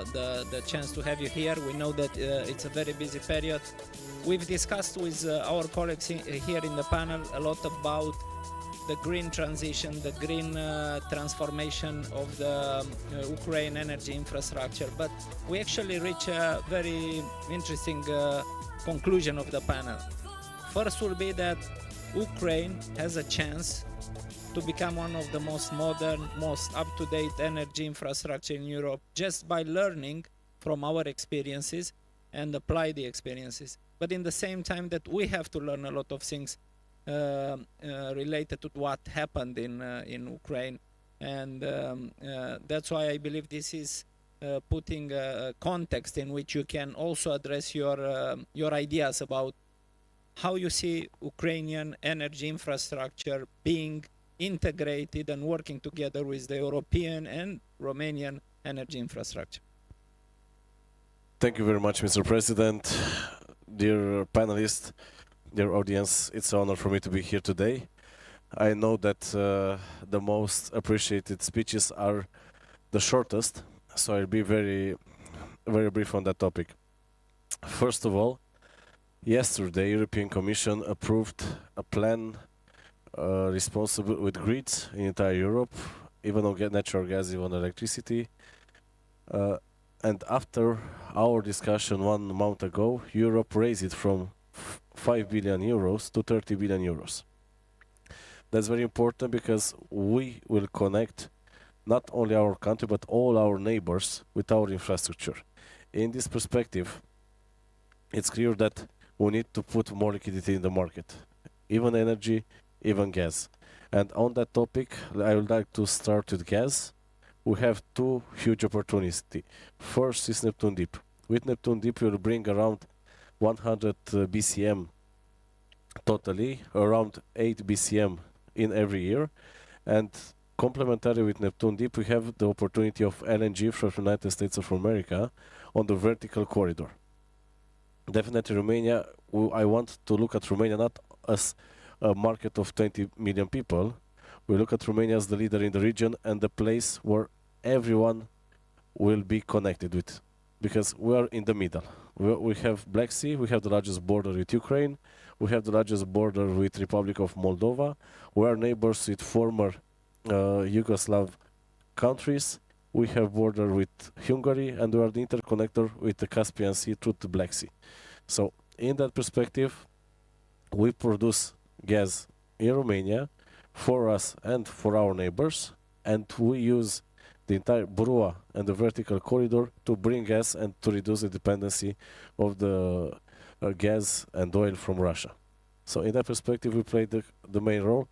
the chance to have you here. We know that it's a very busy period. We've discussed with our colleagues here in the panel a lot about the green transition, the green transformation of the Ukraine energy infrastructure. But we actually reach a very interesting conclusion of the panel. First will be that Ukraine has a chance to become one of the most modern, most up-to-date energy infrastructure in Europe just by learning from our experiences and apply the experiences. But in the same time that we have to learn a lot of things related to what happened in Ukraine. And that's why I believe this is putting a context in which you can also address your ideas about how you see Ukrainian energy infrastructure being integrated and working together with the European and Romanian energy infrastructure. Thank you very much, Mr. President. Dear panelists, dear audience, it's an honor for me to be here today. I know that the most appreciated speeches are the shortest, so I'll be very brief on that topic. First of all, yesterday, European Commission approved a plan responsible with grids in entire Europe, even on natural gas, even on electricity. And after our discussion 1 month ago, Europe raised it from 5 billion euros to 30 billion euros. That's very important because we will connect not only our country, but all our neighbors with our infrastructure. In this perspective, it's clear that we need to put more liquidity in the market, even energy, even gas. And on that topic, I would like to start with gas. We have two huge opportunities. First is Neptune Deep. With Neptune Deep, we will bring around 100 BCM totally, around 8 BCM in every year. And complementary with Neptune Deep, we have the opportunity of LNG from the United States of America on the vertical corridor. Definitely Romania, I want to look at Romania not as a market of 20 million people. We look at Romania as the leader in the region and the place where everyone will be connected with, because we are in the middle. We have Black Sea, we have the largest border with Ukraine, we have the largest border with Republic of Moldova, we are neighbors with former Yugoslav countries, we have border with Hungary, and we are the interconnector with the Caspian Sea through the Black Sea. So in that perspective, we produce gas in Romania for us and for our neighbors, and we use the entire BRUA and the vertical corridor to bring gas and to reduce the dependency of the gas and oil from Russia. So in that perspective, we play the main role,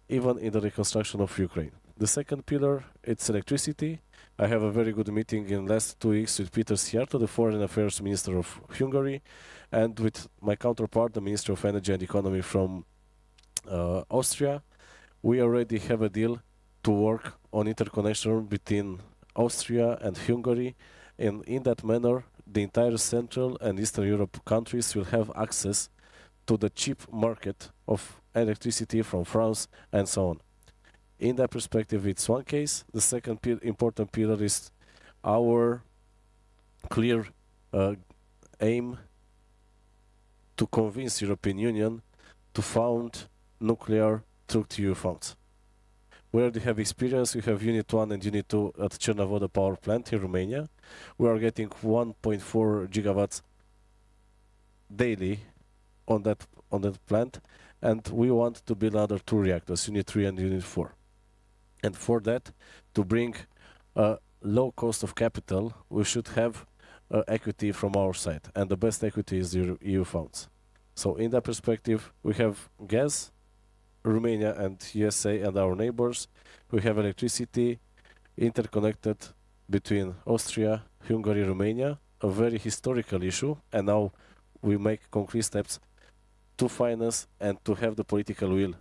even in the reconstruction of Ukraine. The second pillar, it's electricity. I have a very good meeting in last 2 weeks with Peter Szijjártó, the Foreign Affairs Minister of Hungary, and with my counterpart, the Minister of Energy and Economy from Austria. We already have a deal to work on interconnection between Austria and Hungary, and in that manner, the entire Central and Eastern Europe countries will have access to the cheap market of electricity from France and so on. In that perspective, it's one case. The second important pillar is our clear aim to convince European Union to found nuclear through EU funds. We already have experience. We have Unit 1 and Unit 2 at Cernavoda power plant in Romania. We are getting 1.4 gigawatts daily on that plant, and we want to build another 2 reactors, Unit 3 and Unit 4. And for that, to bring a low cost of capital, we should have equity from our side, and the best equity is the EU funds. So in that perspective, we have gas, Romania and USA and our neighbors. We have electricity interconnected between Austria, Hungary, Romania, a very historical issue, and now we make concrete steps to finance and to have the political will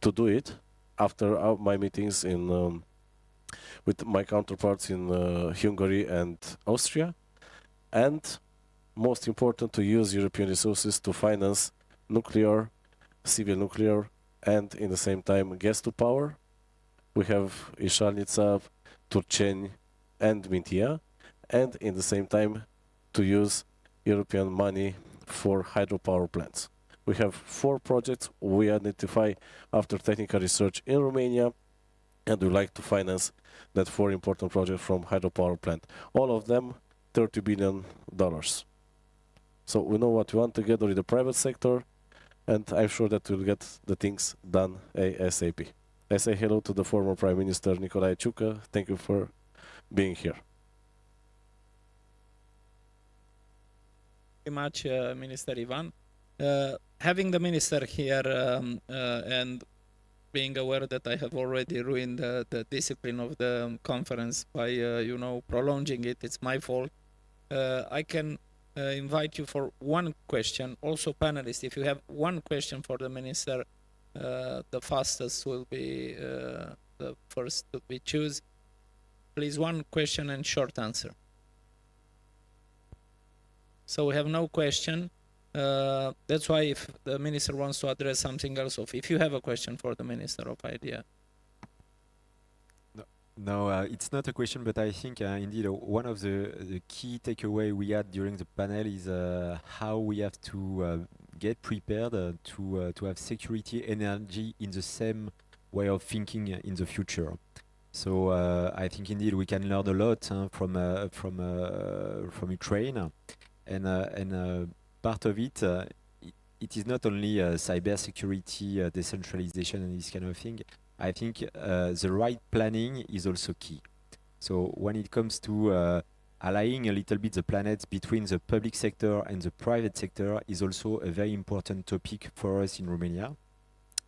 to do it after my meetings with my counterparts in Hungary and Austria, and most important, to use European resources to finance nuclear, civil nuclear, and in the same time gas to power. We have Ișalnița, Turceni, and Mintia, and in the same time to use European money for hydropower plants. We have 4 projects we identify after technical research in Romania, and we like to finance that 4 important projects from hydropower plant. All of them $30 billion. So we know what we want together with the private sector, and I'm sure that we'll get the things done ASAP. I say hello to the former Prime Minister Nicolae. Thank you for being here. Very much, Minister Ivan. Having the minister here and being aware that I have already ruined the discipline of the conference by you know, prolonging it, it's my fault. I can invite you for one question. Also, panelists, if you have one question for the minister, the fastest will be the first to be choose. Please, one question and short answer. So we have no question. That's why if the minister wants to address something else, or if you have a question for the Minister of Idea. No, it's not a question, but I think indeed one of the key takeaway we had during the panel is how we have to get prepared to have security energy in the same way of thinking in the future. So I think indeed we can learn a lot from Ukraine, and part of it, it is not only cyber security, decentralization, and this kind of thing. I think the right planning is also key. So when it comes to allying a little bit the planets between the public sector and the private sector is also a very important topic for us in Romania.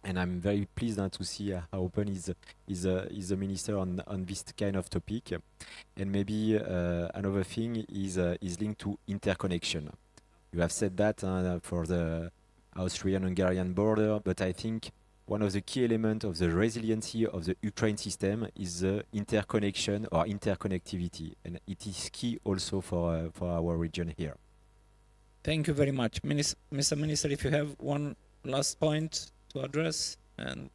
And I'm very pleased to see how open is the minister on this kind of topic. And maybe another thing is linked to interconnection. You have said that for the Austrian-Hungarian border, but I think one of the key elements of the resiliency of the Ukraine system is the interconnection or interconnectivity, and it is key also for our region here. Thank you very much. Mr. Minister, if you have one last point to address, and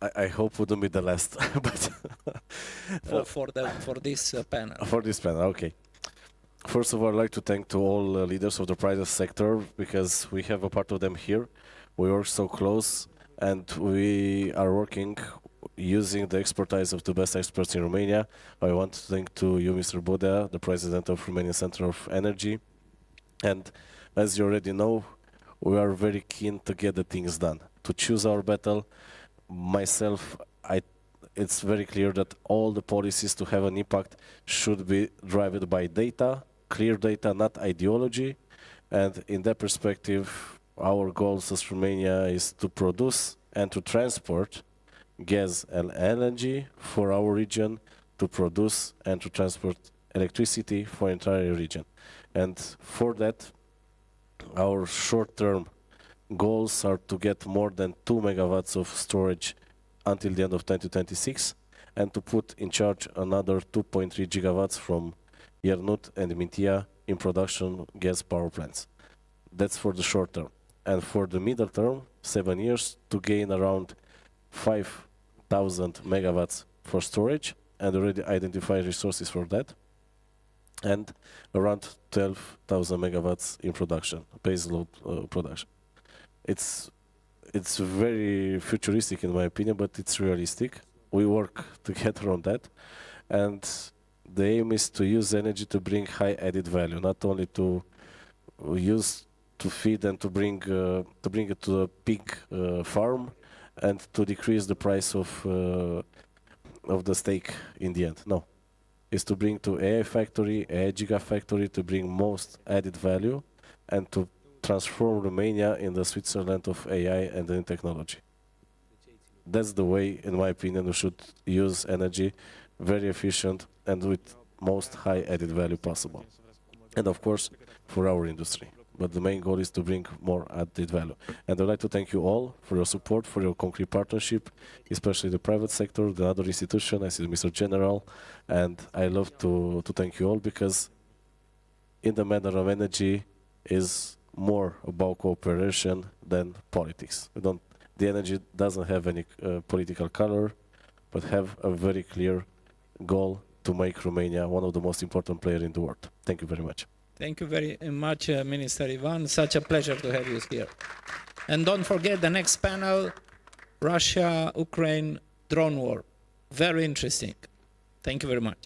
I hope wouldn't be the last, but for this panel. For this panel, okay. First of all, I'd like to thank to all leaders of the private sector, because we have a part of them here. We work so close, and we are working using the expertise of the best experts in Romania. I want to thank to you, Mr. Bodea, the president of Romanian Center of Energy. And as you already know, we are very keen to get the things done, to choose our battle. Myself, it's very clear that all the policies to have an impact should be driven by data, clear data, not ideology. And in that perspective, our goals as Romania is to produce and to transport gas and LNG for our region, to produce and to transport electricity for entire region. And for that, our short-term goals are to get more than 2 megawatts of storage until the end of 2026, and to put in charge another 2.3 gigawatts from Iernut and Mintia in production gas power plants. That's for the short term. And for the middle term, 7 years, to gain around 5,000 megawatts for storage, and already identify resources for that, and around 12,000 megawatts in production, base load production. It's very futuristic in my opinion, but it's realistic. We work together on that, and the aim is to use energy to bring high added value, not only to use to feed and to bring it to a pig farm and to decrease the price of the steak in the end. No, it's to bring to AI factory, AI gigafactory, to bring most added value and to transform Romania in the Switzerland of AI and the technology. That's the way, in my opinion, we should use energy, very efficient and with most high added value possible. And of course, for our industry. But the main goal is to bring more added value. And I'd like to thank you all for your support, for your concrete partnership, especially the private sector, the other institution, I see Mr. General, and I love to thank you all, because in the matter of energy is more about cooperation than politics. The energy doesn't have any political color, but have a very clear goal to make Romania one of the most important players in the world. Thank you very much. Thank you very much, Minister Ivan. Such a pleasure to have you here. And don't forget the next panel, Russia-Ukraine drone war. Very interesting. Thank you very much.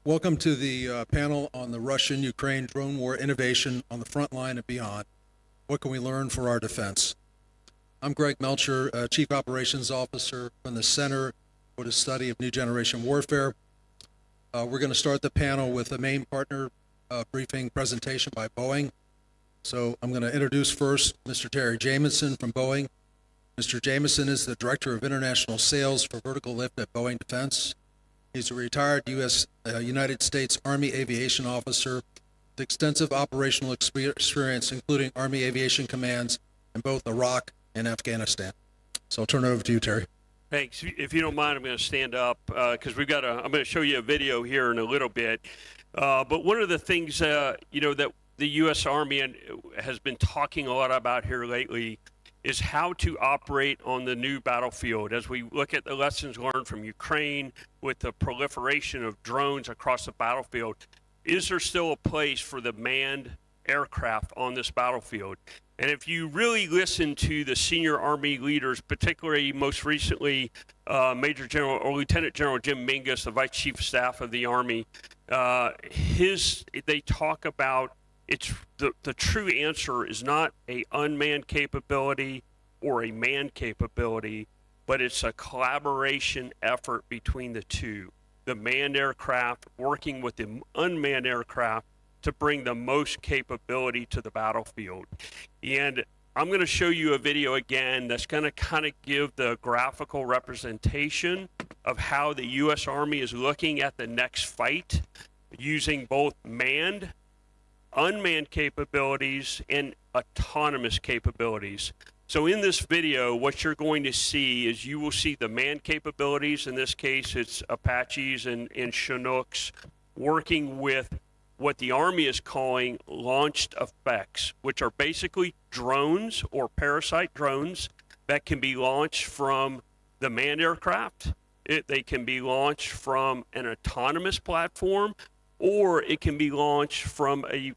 Welcome to the panel on the Russian-Ukraine drone war innovation on the front line and beyond. What can we learn for our defense? I'm Greg Melcher, Chief Operations Officer from the Center for the Study of New Generation Warfare. We're going to start the panel with a main partner briefing presentation by Boeing. So I'm going to introduce first Mr. Terry JAMISON from Boeing. Mr. JAMISON is the Director of International Sales for Vertical Lift at Boeing Defense. He's a retired United States Army Aviation Officer with extensive operational experience, including Army Aviation Commands in both Iraq and Afghanistan. So I'll turn it over to you, Terry. Thanks. If you don't mind, I'm going to stand up because I'm going to show you a video here in a little bit. But one of the things, that the U.S. Army has been talking a lot about here lately is how to operate on the new battlefield. As we look at the lessons learned from Ukraine with the proliferation of drones across the battlefield, is there still a place for the manned aircraft on this battlefield? And if you really listen to the senior Army leaders, particularly most recently Major General or Lieutenant General Jim Mingus, the Vice Chief of Staff of the Army, they talk about the true answer is not a unmanned capability or a manned capability, but it's a collaboration effort between the two. The manned aircraft working with the unmanned aircraft to bring the most capability to the battlefield. And I'm going to show you a video again that's going to kind of give the graphical representation of how the U.S. Army is looking at the next fight using both manned, unmanned capabilities and autonomous capabilities. So in this video, what you're going to see is you will see the manned capabilities. In this case, it's Apaches and Chinooks working with what the Army is calling launched effects, which are basically drones or parasite drones that can be launched from the manned aircraft. They can be launched from an autonomous platform, or it can be launched from a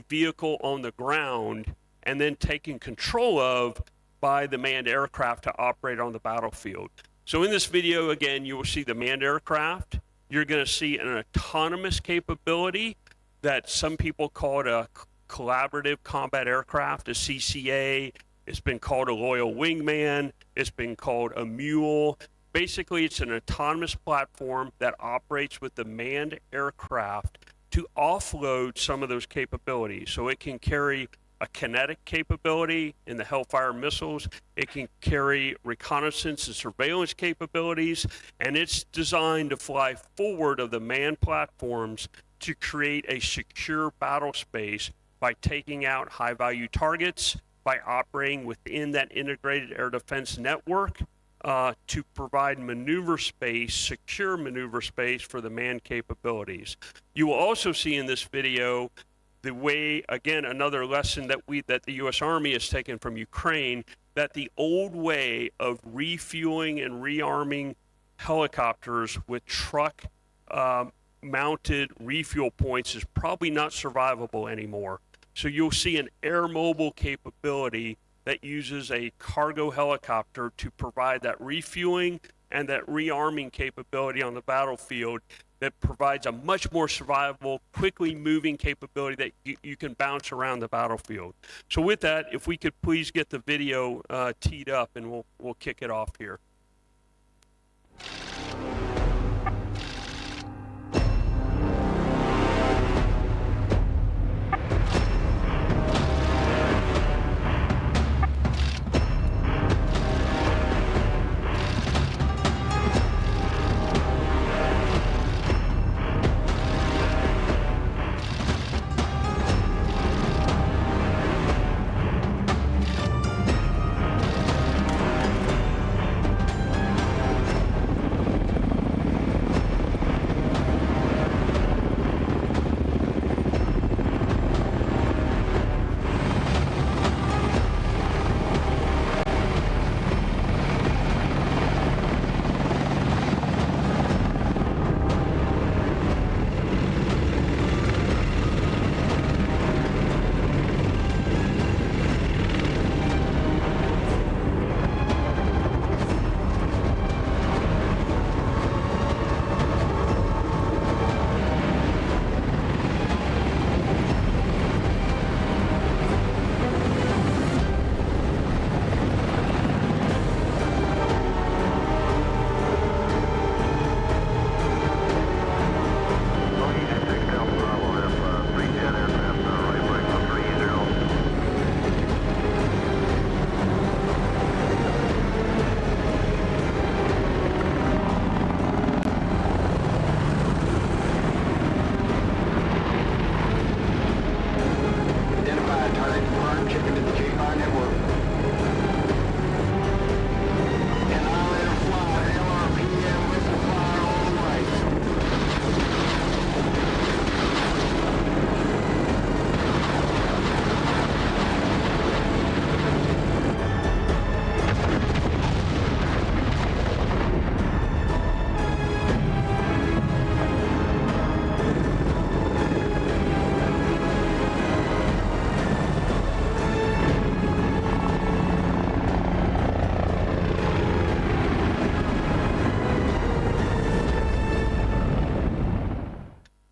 vehicle on the ground and then taken control of by the manned aircraft to operate on the battlefield. So in this video, again, you will see the manned aircraft. You're going to see an autonomous capability that some people call it a collaborative combat aircraft, a CCA. It's been called a loyal wingman. It's been called a mule. Basically, it's an autonomous platform that operates with the manned aircraft to offload some of those capabilities. So it can carry a kinetic capability in the Hellfire missiles. It can carry reconnaissance and surveillance capabilities, and it's designed to fly forward of the manned platforms to create a secure battle space by taking out high-value targets, by operating within that integrated air defense network, to provide maneuver space, secure maneuver space for the manned capabilities. You will also see in this video the way, again, another lesson that the U.S. Army has taken from Ukraine, that the old way of refueling and rearming helicopters with truck mounted refuel points is probably not survivable anymore. So you'll see an air mobile capability that uses a cargo helicopter to provide that refueling and that rearming capability on the battlefield that provides a much more survivable, quickly moving capability that you can bounce around the battlefield. So with that, if we could please get the video teed up, and we'll kick it off here.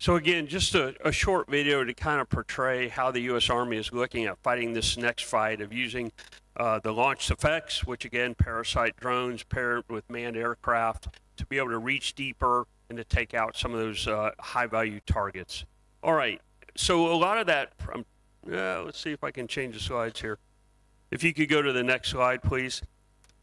So again, just a short video to kind of portray how the U.S. Army is looking at fighting this next fight of using the launched effects, which again, parasite drones paired with manned aircraft to be able to reach deeper and to take out some of those high-value targets. All right, so a lot of that, let's see if I can change the slides here. If you could go to the next slide, please.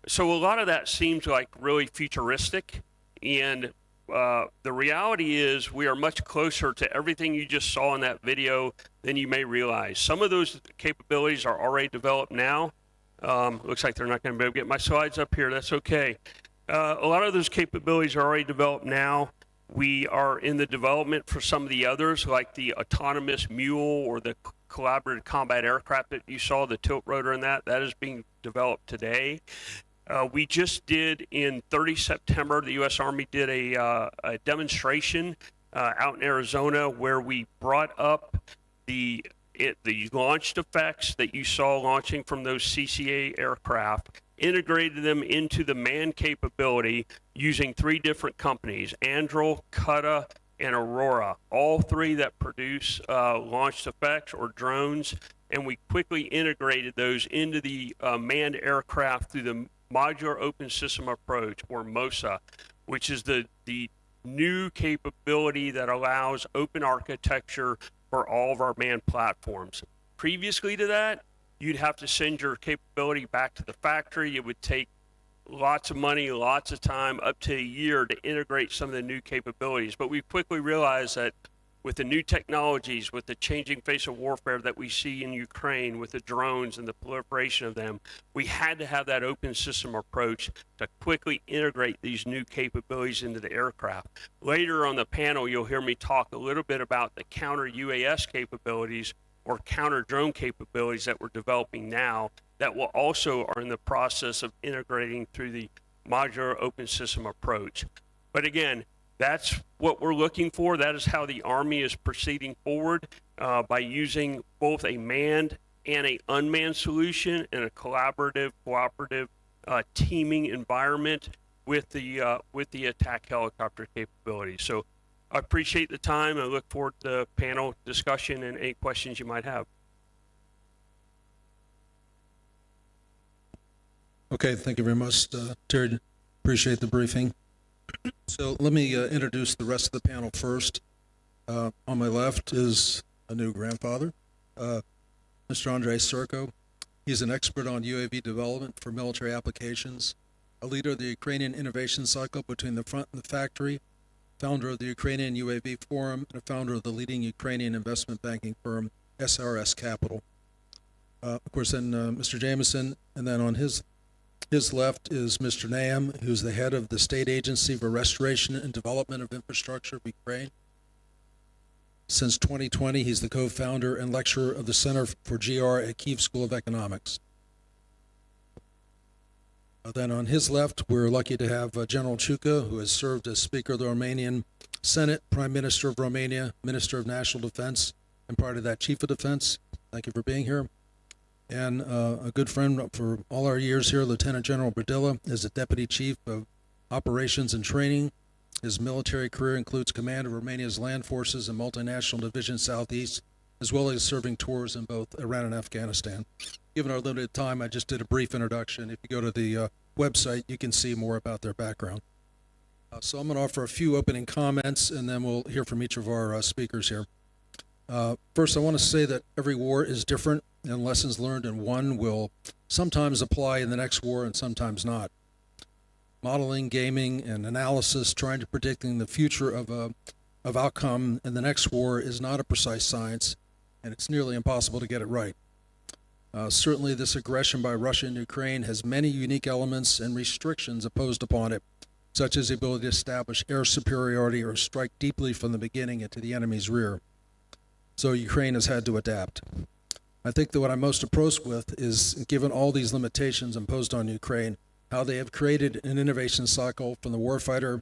So a lot of that seems like really futuristic, and the reality is we are much closer to everything you just saw in that video than you may realize. Some of those capabilities are already developed now. Looks like they're not going to be able to get my slides up here. That's okay. A lot of those capabilities are already developed now. We are in the development for some of the others, like the autonomous mule or the collaborative combat aircraft that you saw, the tilt rotor and that is being developed today. We just did in 30 September, the U.S. Army did a demonstration out in Arizona where we brought up the launched effects that you saw launching from those CCA aircraft, integrated them into the manned capability using 3 different companies, Andriy, Cutta, and Aurora, all 3 that produce launched effects or drones, and we quickly integrated those into the manned aircraft through the Modular Open System Approach, or MOSA, which is the new capability that allows open architecture for all of our manned platforms. Previously to that, you'd have to send your capability back to the factory. It would take lots of money, lots of time, up to a year to integrate some of the new capabilities. But we quickly realized that with the new technologies, with the changing face of warfare that we see in Ukraine, with the drones and the proliferation of them, we had to have that open system approach to quickly integrate these new capabilities into the aircraft. Later on the panel, you'll hear me talk a little bit about the counter UAS capabilities or counter drone capabilities that we're developing now that will also are in the process of integrating through the modular open system approach. But again, that's what we're looking for. That is how the Army is proceeding forward by using both a manned and an unmanned solution in a collaborative, cooperative, teaming environment with the attack helicopter capability. So I appreciate the time. I look forward to the panel discussion and any questions you might have. Okay, thank you very much, Terry. Appreciate the briefing. So let me introduce the rest of the panel first. On my left is a new grandfather, Mr. Andriy SIRKO. He's an expert on UAV development for military applications, a leader of the Ukrainian innovation cycle between the front and the factory, founder of the Ukrainian UAV Forum, and a founder of the leading Ukrainian investment banking firm, SRS Capital. Of course, then Mr. JAMISON, and then on his left is Mr. NAYYEM, who's the head of the State Agency for Restoration and Development of Infrastructure of Ukraine. Since 2020, he's the co-founder and lecturer of the Center for GR at Kyiv School of Economics. Then on his left, we're lucky to have General Ciucă, who has served as Speaker of the Romanian Senate, Prime Minister of Romania, Minister of National Defense, and part of that Chief of Defense. Thank you for being here. And a good friend for all our years here, Lieutenant General BERDILԸ, is the Deputy Chief of Operations and Training. His military career includes command of Romania's land forces and multinational division Southeast, as well as serving tours in both Iran and Afghanistan. Given our limited time, I just did a brief introduction. If you go to the website, you can see more about their background. So I'm going to offer a few opening comments, and then we'll hear from each of our speakers here. First, I want to say that every war is different, and lessons learned in one will sometimes apply in the next war and sometimes not. Modeling, gaming, and analysis, trying to predicting the future of outcome in the next war is not a precise science, and it's nearly impossible to get it right. Certainly, this aggression by Russia in Ukraine has many unique elements and restrictions imposed upon it, such as the ability to establish air superiority or strike deeply from the beginning into the enemy's rear. So Ukraine has had to adapt. I think that what I'm most impressed with is, given all these limitations imposed on Ukraine, how they have created an innovation cycle from the warfighter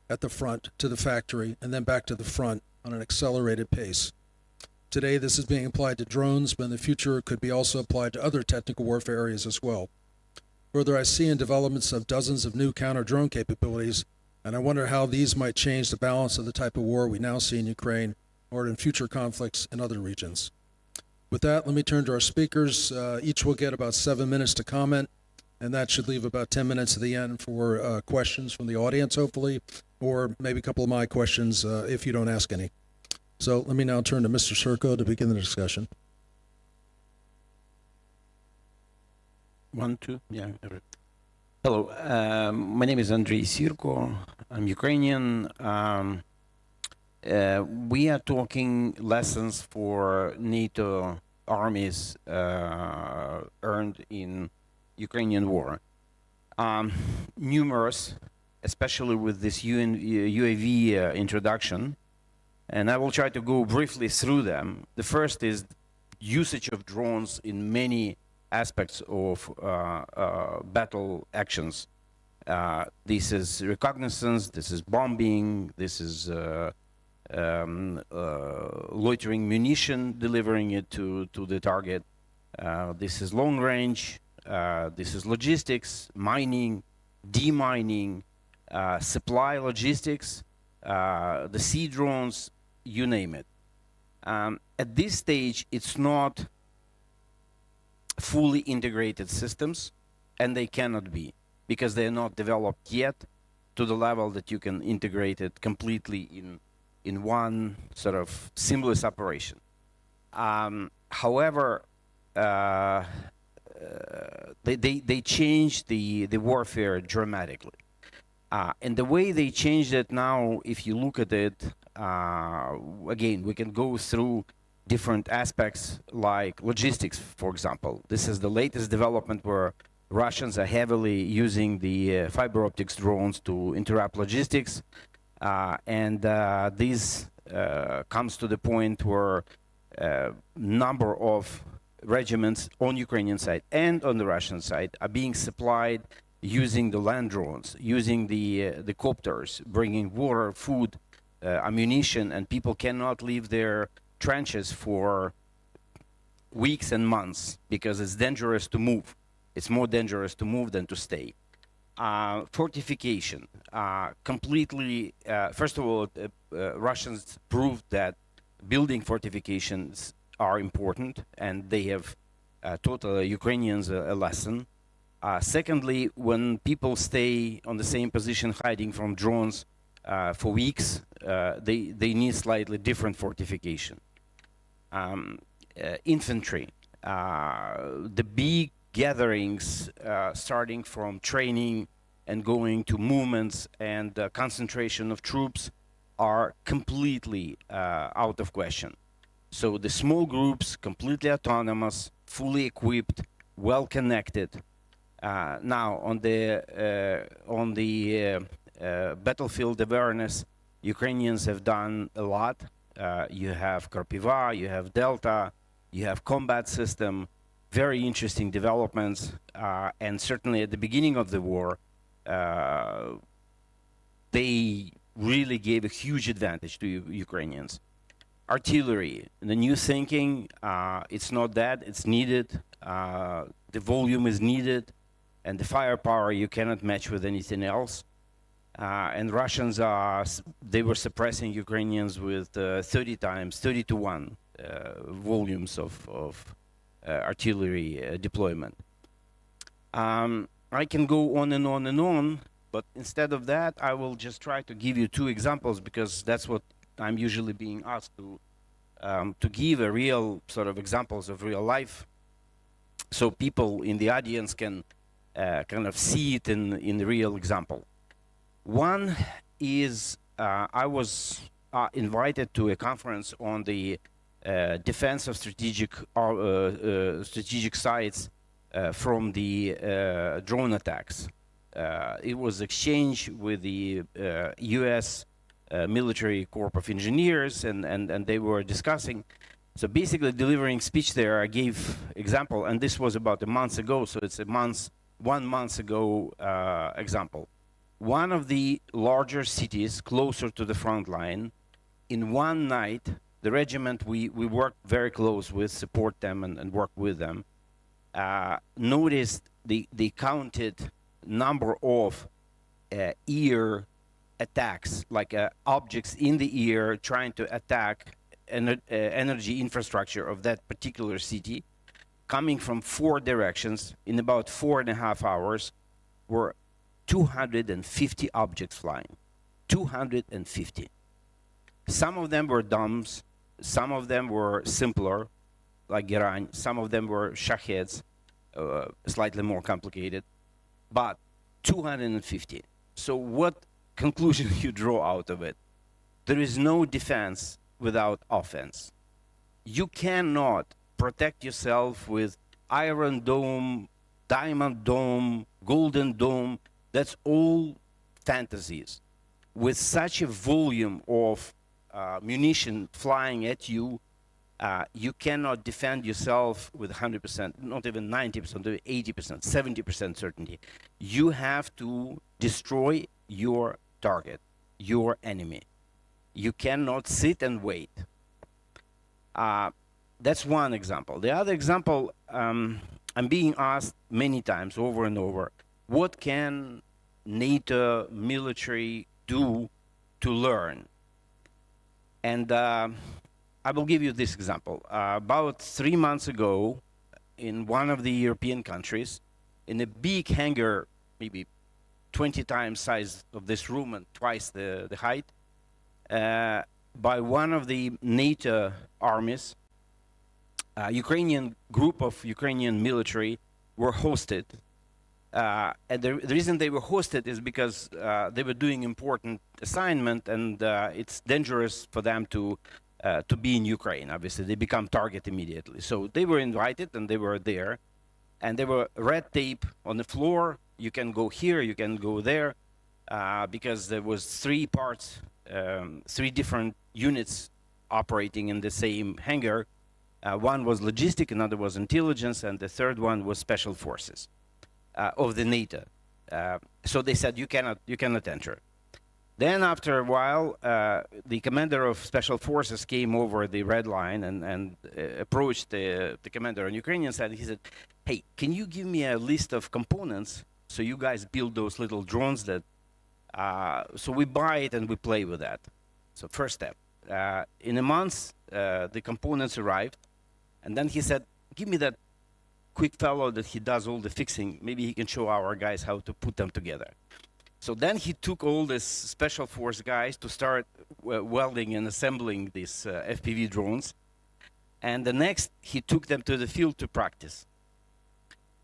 at the front to the factory and then back to the front on an accelerated pace. Today, this is being applied to drones, but in the future, it could be also applied to other technical warfare areas as well. Further, I see in developments of dozens of new counter-drone capabilities, and I wonder how these might change the balance of the type of war we now see in Ukraine or in future conflicts in other regions. With that, let me turn to our speakers. Each will get about 7 minutes to comment, and that should leave about 10 minutes at the end for questions from the audience, hopefully, or maybe a couple of my questions if you don't ask any. So let me now turn to Mr. SIRKO to begin the discussion. 1, 2, yeah. Hello, my name is Andriy SIRKO. I'm Ukrainian. We are talking lessons for NATO armies earned in Ukrainian war. Numerous, especially with this UAV introduction, and I will try to go briefly through them. The first is usage of drones in many aspects of battle actions. This is reconnaissance, this is bombing, this is loitering munition, delivering it to the target. This is long range, this is logistics, mining, demining, supply logistics, the sea drones, you name it. At this stage, it's not fully integrated systems, and they cannot be, because they are not developed yet to the level that you can integrate it completely in one sort of seamless operation. However, they changed the warfare dramatically. And the way they changed it now, if you look at it, again, we can go through different aspects like logistics, for example. This is the latest development where Russians are heavily using the fiber optics drones to interrupt logistics. And this comes to the point where number of regiments on Ukrainian side and on the Russian side are being supplied using the land drones, using the copters, bringing water, food, ammunition, and people cannot leave their trenches for weeks and months because it's dangerous to move. It's more dangerous to move than to stay. Fortification, completely, first of all, Russians proved that building fortifications are important, and they have taught Ukrainians a lesson. Secondly, when people stay on the same position hiding from drones for weeks, they need slightly different fortification. Infantry, the big gatherings starting from training and going to movements and concentration of troops are completely out of question. So the small groups, completely autonomous, fully equipped, well connected. Now on the battlefield awareness, Ukrainians have done a lot. You have Karpiva, you have Delta, you have combat system, very interesting developments, and certainly at the beginning of the war, they really gave a huge advantage to Ukrainians. Artillery, the new thinking, it's not that, it's needed, the volume is needed, and the firepower you cannot match with anything else. And Russians they were suppressing Ukrainians with 30 to 1 volumes of artillery deployment. I can go on and on and on, but instead of that, I will just try to give you 2 examples because that's what I'm usually being asked to give a real sort of examples of real life, so people in the audience can kind of see it in the real example. One is I was invited to a conference on the defense of strategic sites from the drone attacks. It was exchange with the US military corps of engineers, and they were discussing. So basically delivering speech there, I gave example, and this was about a month ago, so it's 1 month ago example. One of the larger cities closer to the front line, in one night, the regiment we worked very close with, support them and work with them, noticed they counted number of ear attacks, like objects in the ear trying to attack energy infrastructure of that particular city, coming from 4 directions in about 4.5 hours, were 250 objects flying. 250. Some of them were DOMs, some of them were simpler, like Geran, some of them were Shaheds, slightly more complicated, but 250. So what conclusion you draw out of it? There is no defense without offense. You cannot protect yourself with Iron Dome, Diamond Dome, Golden Dome. That's all fantasies. With such a volume of munition flying at you, you cannot defend yourself with 100%, not even 90%, 80%, 70% certainty. You have to destroy your target, your enemy. You cannot sit and wait. That's one example. The other example, I'm being asked many times over and over, what can NATO military do to learn? And I will give you this example. About 3 months ago, in one of the European countries, in a big hangar, maybe 20 times size of this room and twice the height, by one of the NATO armies, a Ukrainian group of Ukrainian military were hosted. And the reason they were hosted is because they were doing important assignment, and it's dangerous for them to be in Ukraine. Obviously, they become target immediately. So they were invited, and they were there, and there were red tape on the floor. You can go here, you can go there, because there was 3 parts, 3 different units operating in the same hangar. One was logistic, another was intelligence, and the third one was special forces of the NATO. So they said you cannot enter. Then after a while, the commander of special forces came over the red line and approached the commander on Ukrainian side. He said, "Hey, can you give me a list of components so you guys build those little drones that so we buy it and we play with that." So first step. In a month, the components arrived, and then he said, "Give me that quick fellow that he does all the fixing. Maybe he can show our guys how to put them together." So then he took all these special force guys to start welding and assembling these FPV drones. And the next, he took them to the field to practice.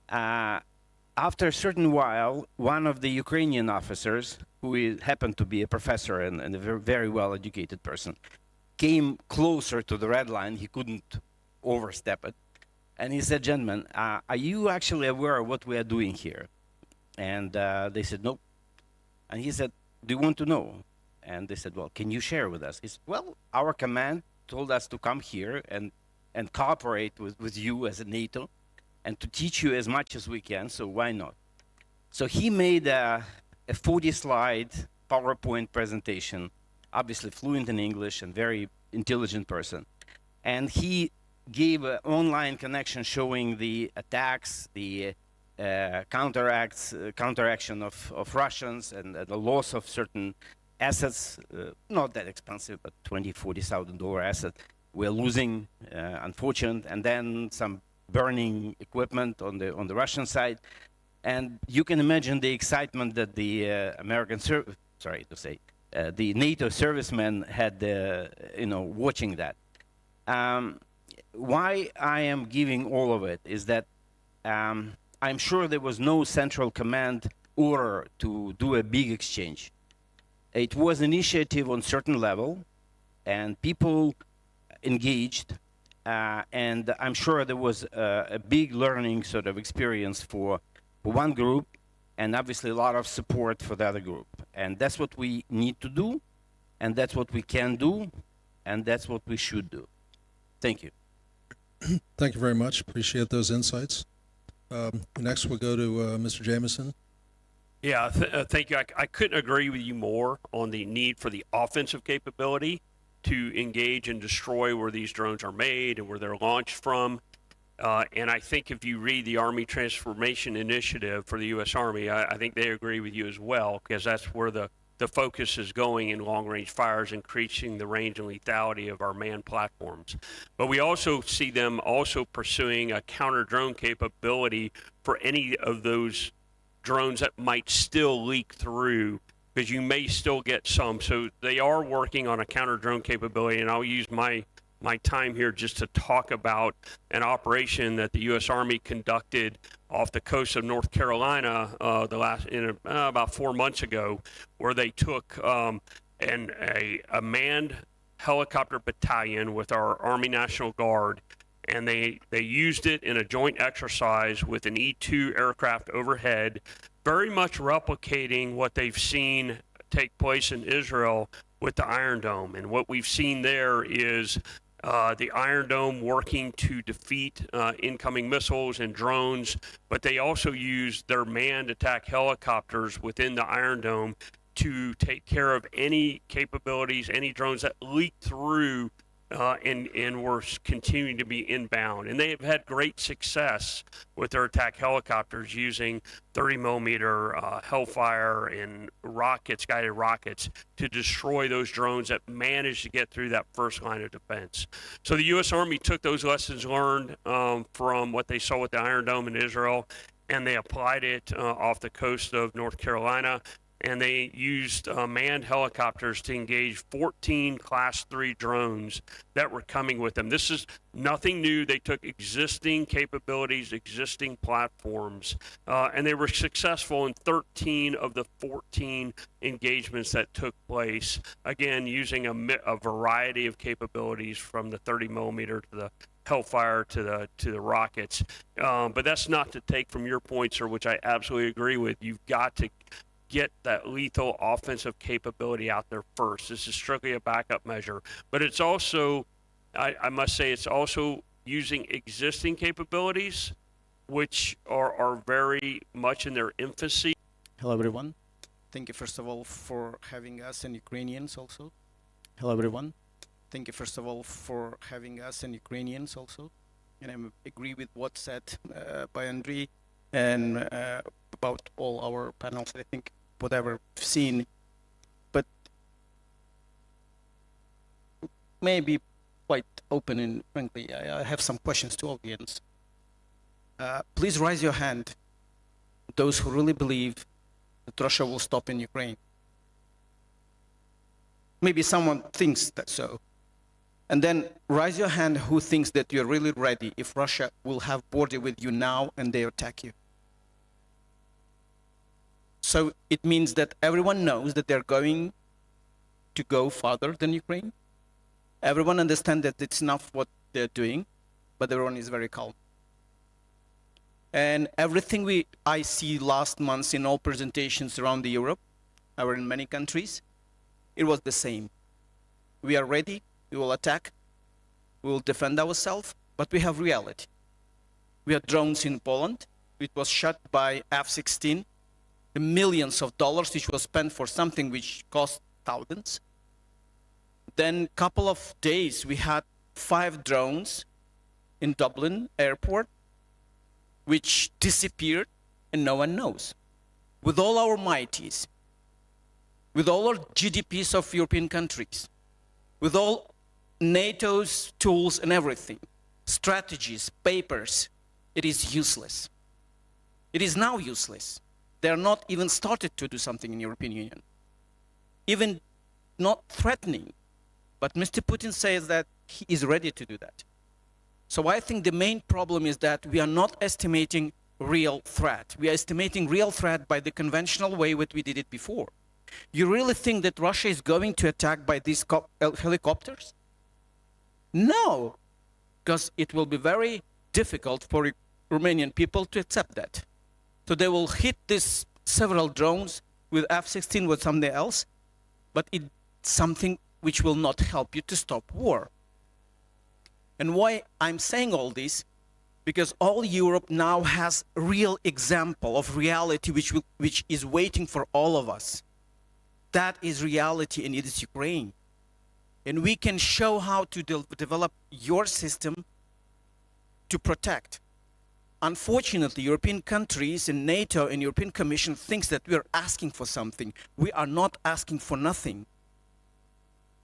After a certain while, one of the Ukrainian officers, who happened to be a professor and a very well-educated person, came closer to the red line. He couldn't overstep it. And he said, "Gentlemen, are you actually aware of what we are doing here?" And they said, "Nope." And he said, "Do you want to know?" And they said, "Well, can you share with us?" He said, "Well, our command told us to come here and cooperate with you as a NATO and to teach you as much as we can, so why not?" So he made a 40-slide PowerPoint presentation, obviously fluent in English and very intelligent person. And he gave an online connection showing the attacks, the counteraction of Russians, and the loss of certain assets, not that expensive, but $20,000–40,000 asset we're losing, unfortunate, and then some burning equipment on the Russian side. And you can imagine the excitement that the the NATO servicemen had, watching that. Why I am giving all of it is that I'm sure there was no central command order to do a big exchange. It was initiative on certain level, and people engaged, and I'm sure there was a big learning sort of experience for one group, and obviously a lot of support for the other group. And that's what we need to do, and that's what we can do, and that's what we should do. Thank you. Thank you very much. Appreciate those insights. Next, we'll go to Mr. JAMISON. Yeah, thank you. I couldn't agree with you more on the need for the offensive capability to engage and destroy where these drones are made and where they're launched from. And I think if you read the Army Transformation Initiative for the U.S. Army, I think they agree with you as well, because that's where the the focus is going in long-range fires, increasing the range and lethality of our manned platforms. But we also see them also pursuing a counter-drone capability for any of those drones that might still leak through, because you may still get some. So they are working on a counter-drone capability, and I'll use my time here just to talk about an operation that the U.S. Army conducted off the coast of North Carolina about 4 months ago, where they took a manned helicopter battalion with our Army National Guard, and they used it in a joint exercise with an E-2 aircraft overhead, very much replicating what they've seen take place in Israel with the Iron Dome. And what we've seen there is the Iron Dome working to defeat incoming missiles and drones, but they also use their manned attack helicopters within the Iron Dome to take care of any capabilities, any drones that leak through and were continuing to be inbound. And they have had great success with their attack helicopters using 30mm Hellfire and rockets, guided rockets, to destroy those drones that managed to get through that first line of defense. So the U.S. Army took those lessons learned from what they saw with the Iron Dome in Israel, and they applied it off the coast of North Carolina. And they used manned helicopters to engage 14 Class 3 drones that were coming with them. This is nothing new. They took existing capabilities, existing platforms, and they were successful in 13 of the 14 engagements that took place, again, using a variety of capabilities from the 30mm to the Hellfire to the rockets. But that's not to take from your point, sir, which I absolutely agree with. You've got to get that lethal offensive capability out there first. This is strictly a backup measure, but it's also, I must say, it's also using existing capabilities, which are very much in their infancy. Hello, everyone. Thank you, first of all, for having us and Ukrainians also. Hello, everyone. Thank you, first of all, for having us and Ukrainians also. And I agree with what said by Andriy and about all our panels. I think whatever I've seen, but maybe quite open and frankly, I have some questions to audience. Please raise your hand, those who really believe that Russia will stop in Ukraine. Maybe someone thinks that so. And then raise your hand who thinks that you're really ready if Russia will have border with you now and they attack you. So it means that everyone knows that they're going to go farther than Ukraine. Everyone understands that it's not what they're doing, but everyone is very calm. And everything I see last month in all presentations around Europe, or in many countries, it was the same. We are ready, we will attack, we will defend ourselves, but we have reality. We had drones in Poland, it was shot by F-16, the millions of dollars which was spent for something which cost thousands. Then couple of days we had 5 drones in Dublin airport which disappeared and no one knows. With all our mighties, with all our GDPs of European countries, with all NATO's tools and everything, strategies, papers, it is useless. It is now useless. They are not even started to do something in the European Union. Even not threatening. But Mr. Putin says that he is ready to do that. So I think the main problem is that we are not estimating real threat. We are estimating real threat by the conventional way that we did it before. You really think that Russia is going to attack by these helicopters? No, because it will be very difficult for Romanian people to accept that. So they will hit these several drones with F-16 with something else, but it's something which will not help you to stop war. And why I'm saying all this, because all Europe now has a real example of reality which is waiting for all of us. That is reality, and it is Ukraine. And we can show how to develop your system to protect Unfortunately, European countries and NATO and European Commission thinks that we are asking for something. We are not asking for nothing.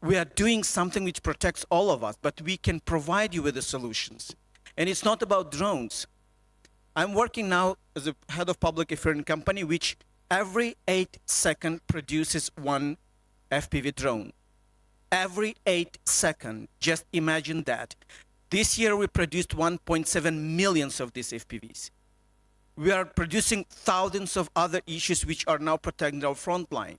We are doing something which protects all of us, but we can provide you with the solutions. And it's not about drones. I'm working now as a head of public affairs in a company which every 8 seconds produces one FPV drone. Every 8 seconds, just imagine that. This year we produced 1.7 million of these FPVs. We are producing thousands of other issues which are now protecting our front line.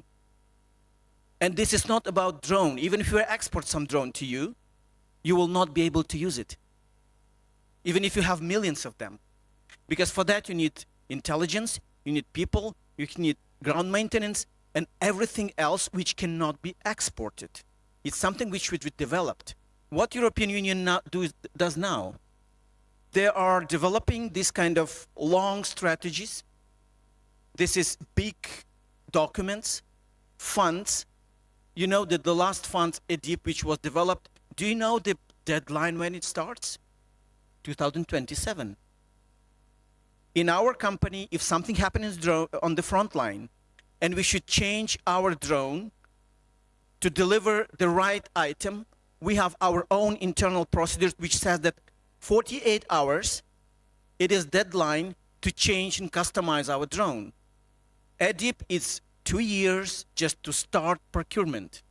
And this is not about drone. Even if we export some drone to you, you will not be able to use it. Even if you have millions of them. Because for that you need intelligence, you need people, you need ground maintenance, and everything else which cannot be exported. It's something which we developed. What European Union does now, they are developing this kind of long strategies. This is big documents, funds. You know that the last fund, EDIP, which was developed, do you know the deadline when it starts? 2027. In our company, if something happens on the front line, and we should change our drone to deliver the right item, we have our own internal procedures which says that 48 hours, it is deadline to change and customize our drone. EDIP is 2 years just to start procurement.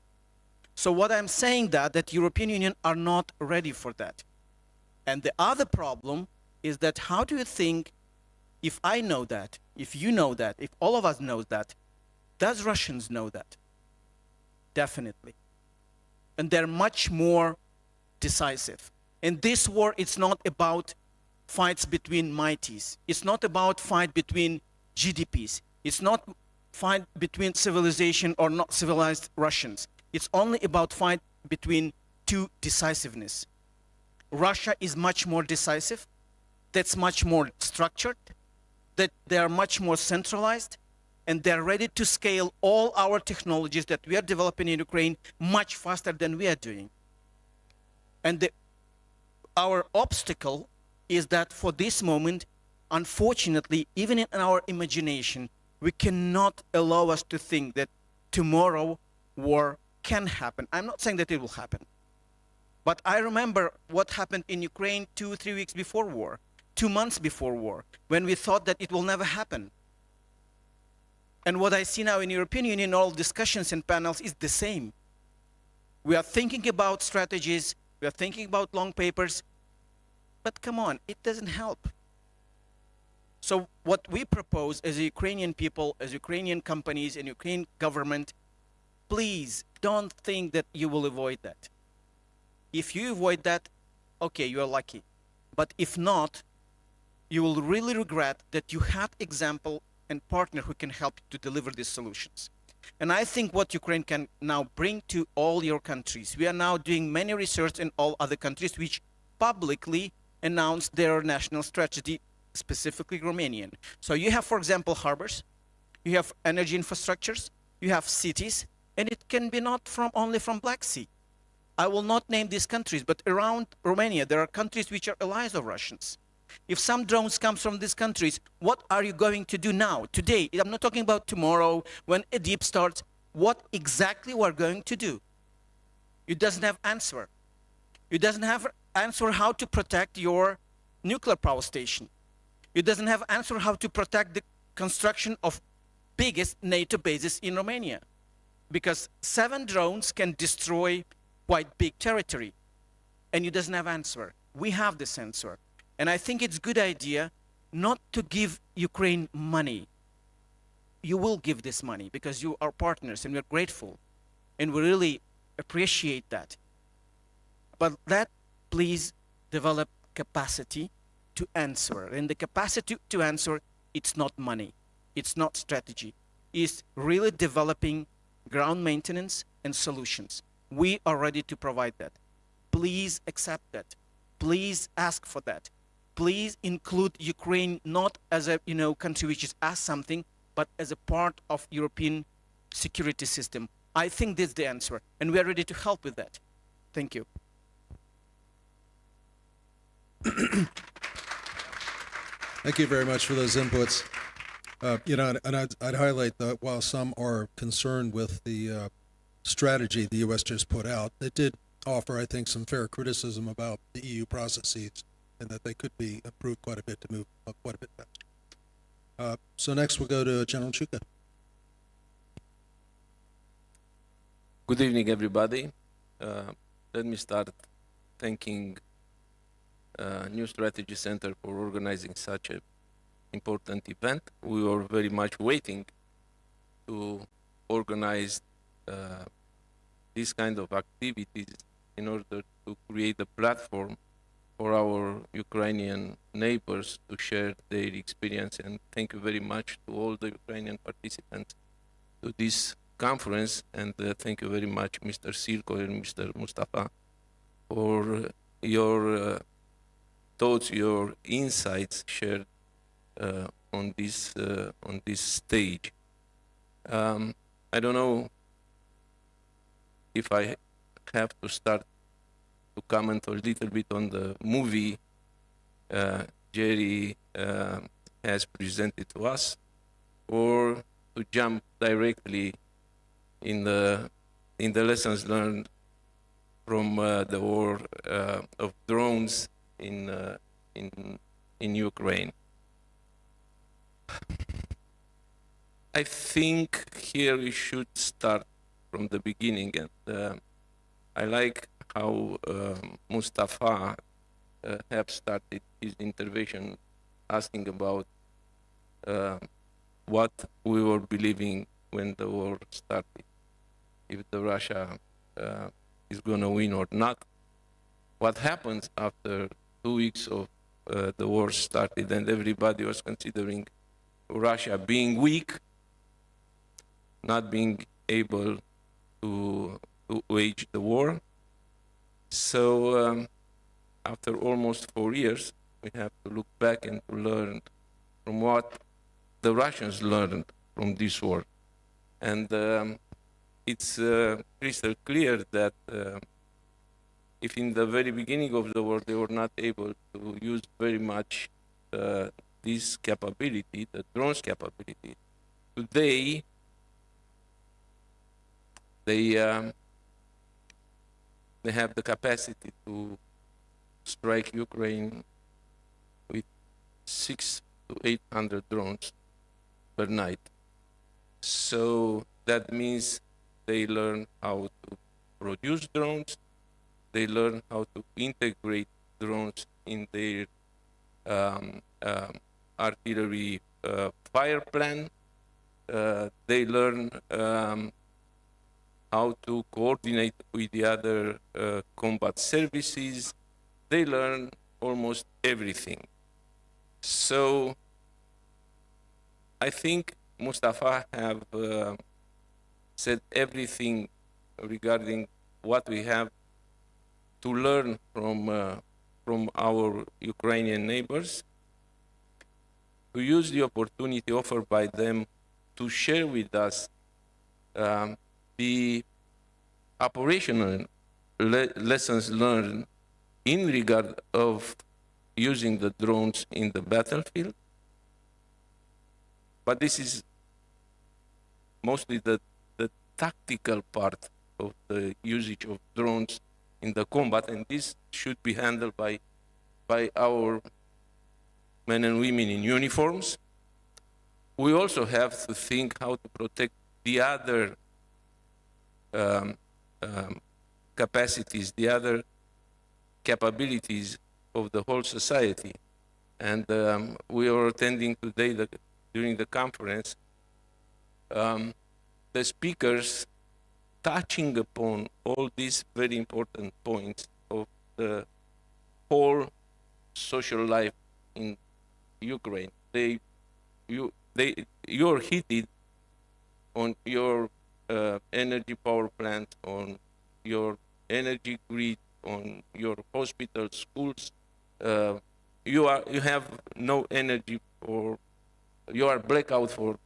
So what I'm saying that European Union are not ready for that. And the other problem is that how do you think, if I know that, if you know that, if all of us know that, does Russians know that? Definitely. And they're much more decisive. In this war, it's not about fights between mighties. It's not about fight between GDPs. It's not fight between civilization or not civilized Russians. It's only about fight between two decisiveness. Russia is much more decisive. That's much more structured. That they are much more centralized. And they're ready to scale all our technologies that we are developing in Ukraine much faster than we are doing. And our obstacle is that for this moment, unfortunately, even in our imagination, we cannot allow us to think that tomorrow war can happen. I'm not saying that it will happen. But I remember what happened in Ukraine 2-3 weeks before war, 2 months before war, when we thought that it will never happen. And what I see now in European Union, all discussions and panels is the same. We are thinking about strategies, we are thinking about long papers, but come on, it doesn't help. So what we propose as Ukrainian people, as Ukrainian companies and Ukrainian government, please don't think that you will avoid that. If you avoid that, okay, you are lucky. But if not, you will really regret that you had example and partner who can help you to deliver these solutions. And I think what Ukraine can now bring to all your countries, we are now doing many research in all other countries which publicly announced their national strategy, specifically Romanian. So you have, for example, harbors, you have energy infrastructures, you have cities, and it can be not only from Black Sea. I will not name these countries, but around Romania, there are countries which are allies of Russians. If some drones come from these countries, what are you going to do now, today? I'm not talking about tomorrow when EDIP starts. What exactly we're going to do? It doesn't have answer. It doesn't have answer how to protect your nuclear power station. It doesn't have answer how to protect the construction of biggest NATO bases in Romania. Because 7 drones can destroy quite big territory. And it doesn't have answer. We have this answer. And I think it's a good idea not to give Ukraine money. You will give this money because you are partners and we're grateful. And we really appreciate that. But please develop capacity to answer. And the capacity to answer, it's not money. It's not strategy. It's really developing ground maintenance and solutions. We are ready to provide that. Please accept that. Please ask for that. Please include Ukraine not as a country which is as something, but as a part of European security system. I think that's the answer, and we are ready to help with that. Thank you. Thank you very much for those inputs. And I'd highlight that while some are concerned with the strategy the U.S. just put out, it did offer, I think, some fair criticism about the EU processes and that they could be improved quite a bit to move quite a bit faster. So next we'll go to General Chuka. Good evening, everybody. Let me start thanking New Strategy Center for organizing such an important event. We were very much waiting to organize this kind of activities in order to create a platform for our Ukrainian neighbors to share their experience. And thank you very much to all the Ukrainian participants to this conference. And thank you very much, Mr. SIRKO and Mr. Mustafa, for your thoughts, your insights shared on this stage. I don't know if I have to start to comment a little bit on the movie Jerry has presented to us, or to jump directly in the lessons learned from the war of drones in Ukraine. I think here we should start from the beginning, and I like how Mustafa have started his intervention asking about what we were believing when the war started, if the Russia is going to win or not. What happens after 2 weeks of the war started, and everybody was considering Russia being weak, not being able to wage the war. So after almost 4 years, we have to look back and to learn from what the Russians learned from this war. And it's crystal clear that if in the very beginning of the war they were not able to use very much this capability, the drones capability, today they have the capacity to strike Ukraine with 600 to 800 drones per night. So that means they learn how to produce drones, they learn how to integrate drones in their artillery fire plan, they learn how to coordinate with the other combat services, they learn almost everything. So I think Mustafa have said everything regarding what we have to learn from our Ukrainian neighbors, to use the opportunity offered by them to share with us the operational lessons learned in regard of using the drones in the battlefield. But this is mostly the tactical part of the usage of drones in the combat, and this should be handled by our men and women in uniforms. We also have to think how to protect the other capacities, the other capabilities of the whole society. And we are attending today, during the conference, the speakers touching upon all these very important points of the whole social life in Ukraine. You're heated on your energy power plant, on your energy grid, on your hospitals, schools. You have no energy, or you are blackout for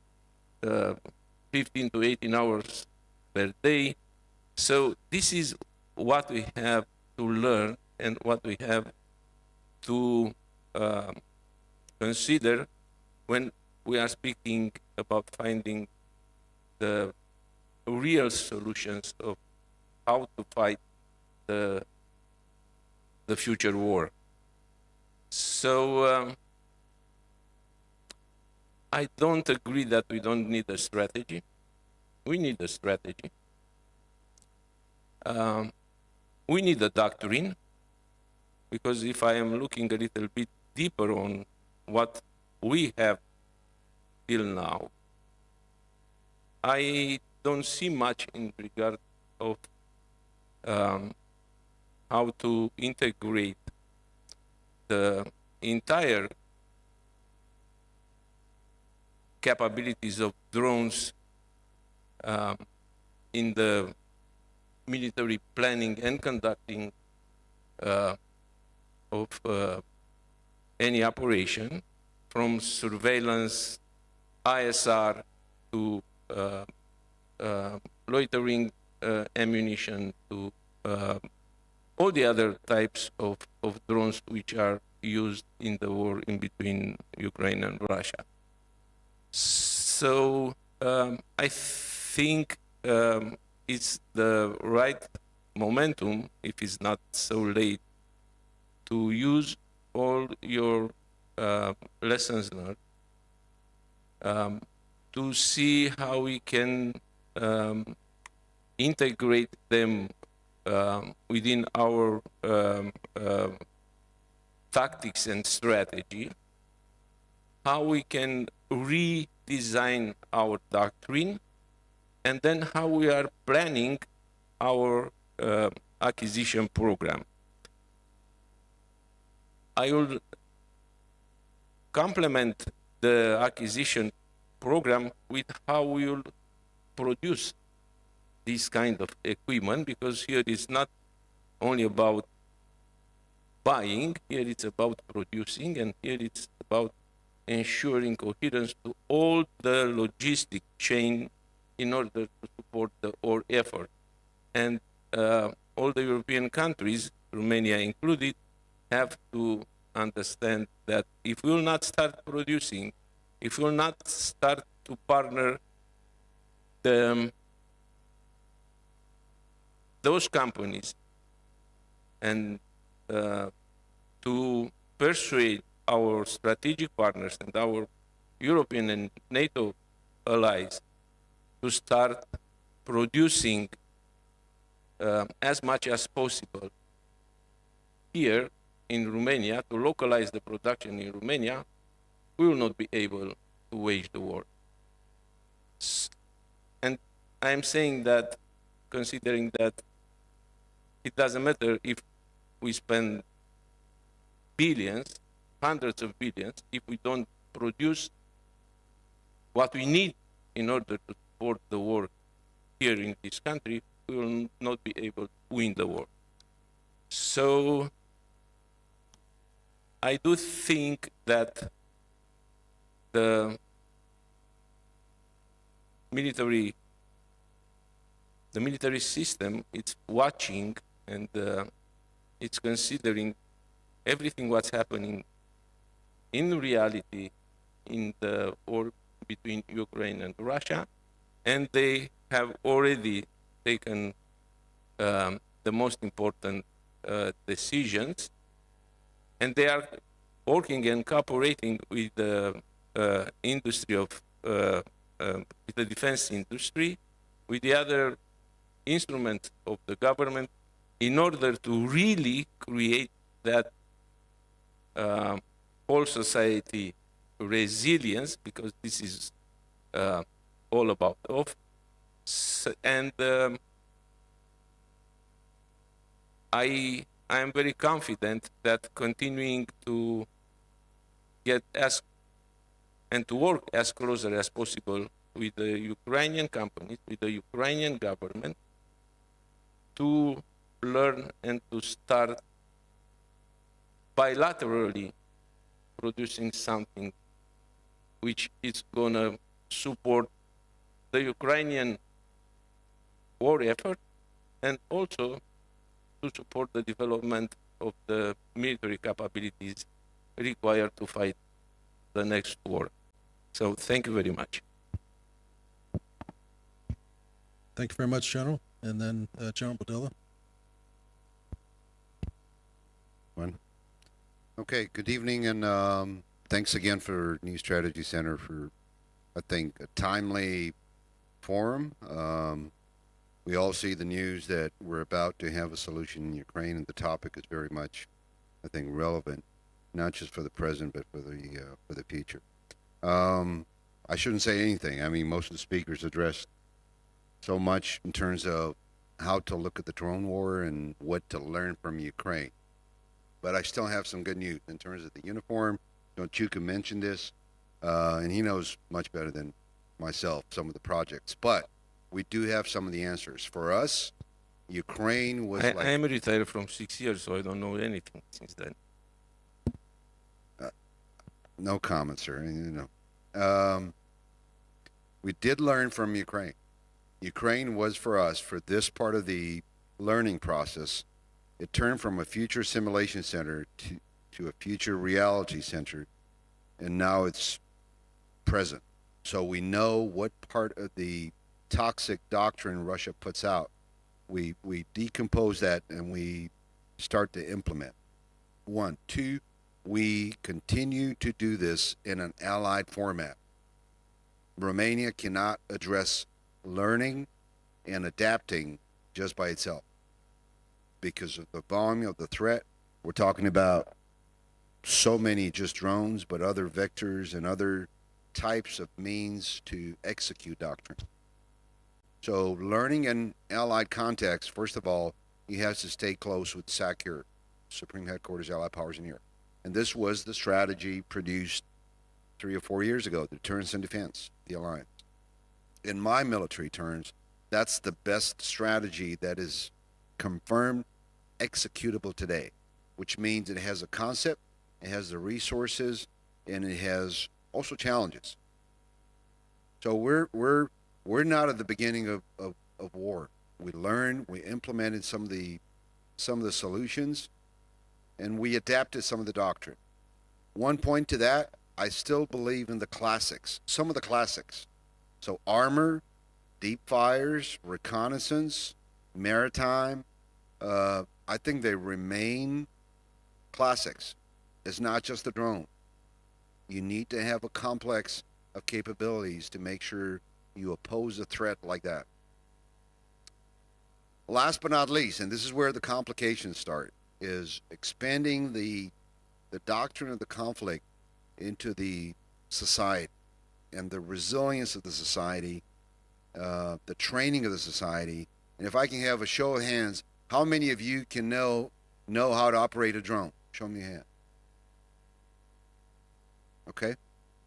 15 to 18 hours per day. So this is what we have to learn and what we have to consider when we are speaking about finding the real solutions of how to fight the future war. So I don't agree that we don't need a strategy. We need a strategy. We need a doctrine, because if I am looking a little bit deeper on what we have till now, I don't see much in regard of how to integrate the entire capabilities of drones in the military planning and conducting of any operation, from surveillance, ISR, to loitering ammunition, to all the other types of drones which are used in the war in between Ukraine and Russia. So I think it's the right momentum, if it's not so late, to use all your lessons learned to see how we can integrate them within our tactics and strategy, how we can redesign our doctrine, and then how we are planning our acquisition program. I will complement the acquisition program with how we will produce this kind of equipment, because here it's not only about buying, here it's about producing, and here it's about ensuring coherence to all the logistic chain in order to support our effort. And all the European countries, Romania included, have to understand that if we will not start producing, if we will not start to partner those companies and to persuade our strategic partners and our European and NATO allies to start producing as much as possible here in Romania, to localize the production in Romania, we will not be able to wage the war. And I am saying that considering that it doesn't matter if we spend billions, hundreds of billions, if we don't produce what we need in order to support the war here in this country, we will not be able to win the war. So I do think that the military system is watching, and it's considering everything what's happening in reality in the war between Ukraine and Russia, and they have already taken the most important decisions, and they are working and cooperating with the industry of with the defense industry, with the other instruments of the government, in order to really create that whole society resilience, because this is all about and I am very confident that continuing to get and to work as closer as possible with the Ukrainian companies, with the Ukrainian government, to learn and to start bilaterally producing something which is going to support the Ukrainian war effort, and also to support the development of the military capabilities required to fight the next war. So thank you very much. Thank you very much, General. And then General Berdilă. Okay, good evening, and thanks again for New Strategy Center for, I think, a timely forum. We all see the news that we're about to have a solution in Ukraine, and the topic is very much, I think, relevant, not just for the present, but for the future. I shouldn't say anything. I mean, most of the speakers addressed so much in terms of how to look at the drone war and what to learn from Ukraine. But I still have some good news in terms of the uniform. Chuka mentioned this, and he knows much better than myself some of the projects. But we do have some of the answers. For us, Ukraine was I am retired from 6 years, so I don't know anything since then. No comment, sir. You know, we did learn from Ukraine. Ukraine was for us, for this part of the learning process, it turned from a future simulation center to a future reality center, and now it's present. So we know what part of the toxic doctrine Russia puts out. We decompose that and we start to implement. 1. 2, we continue to do this in an allied format. Romania cannot address learning and adapting just by itself because of the volume of the threat. We're talking about so many just drones, but other vectors and other types of means to execute doctrine. So learning in allied context, first of all, he has to stay close with SACEUR, Supreme Headquarters Allied Powers in Europe. And this was the strategy produced 3 or 4 years ago, the Deterrence and Defense, the alliance. In my military terms, that's the best strategy that is confirmed executable today, which means it has a concept, it has the resources, and it has also challenges. So we're not at the beginning of war. We learned, we implemented some of the solutions, and we adapted some of the doctrine. One point to that, I still believe in the classics, some of the classics. So armor, deep fires, reconnaissance, maritime, I think they remain classics. It's not just the drone. You need to have a complex of capabilities to make sure you oppose a threat like that. Last but not least, and this is where the complications start, is expanding the doctrine of the conflict into the society and the resilience of the society, the training of the society. And if I can have a show of hands, how many of you can know how to operate a drone? Show me a hand. Okay,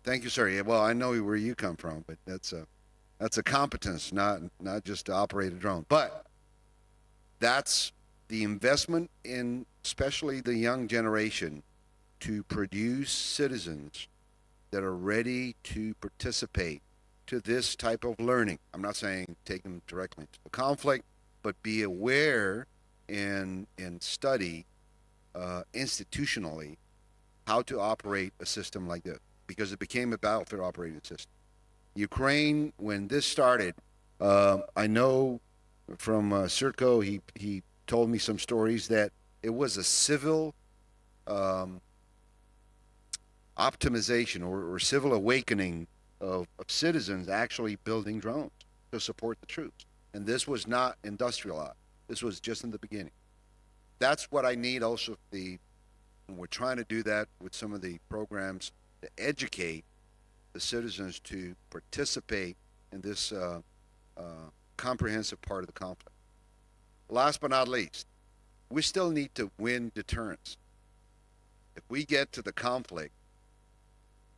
thank you, sir. Yeah, well, I know where you come from, but that's a competence, not just to operate a drone. But that's the investment in, especially the young generation, to produce citizens that are ready to participate to this type of learning. I'm not saying take them directly into the conflict, but be aware and study institutionally how to operate a system like this, because it became a battlefield operating system. Ukraine, when this started, I know from SIRKO, he told me some stories that it was a civil optimization or civil awakening of citizens actually building drones to support the troops. And this was not industrialized. This was just in the beginning. That's what I need also. And we're trying to do that with some of the programs to educate the citizens to participate in this comprehensive part of the conflict. Last but not least, we still need to win deterrence. If we get to the conflict,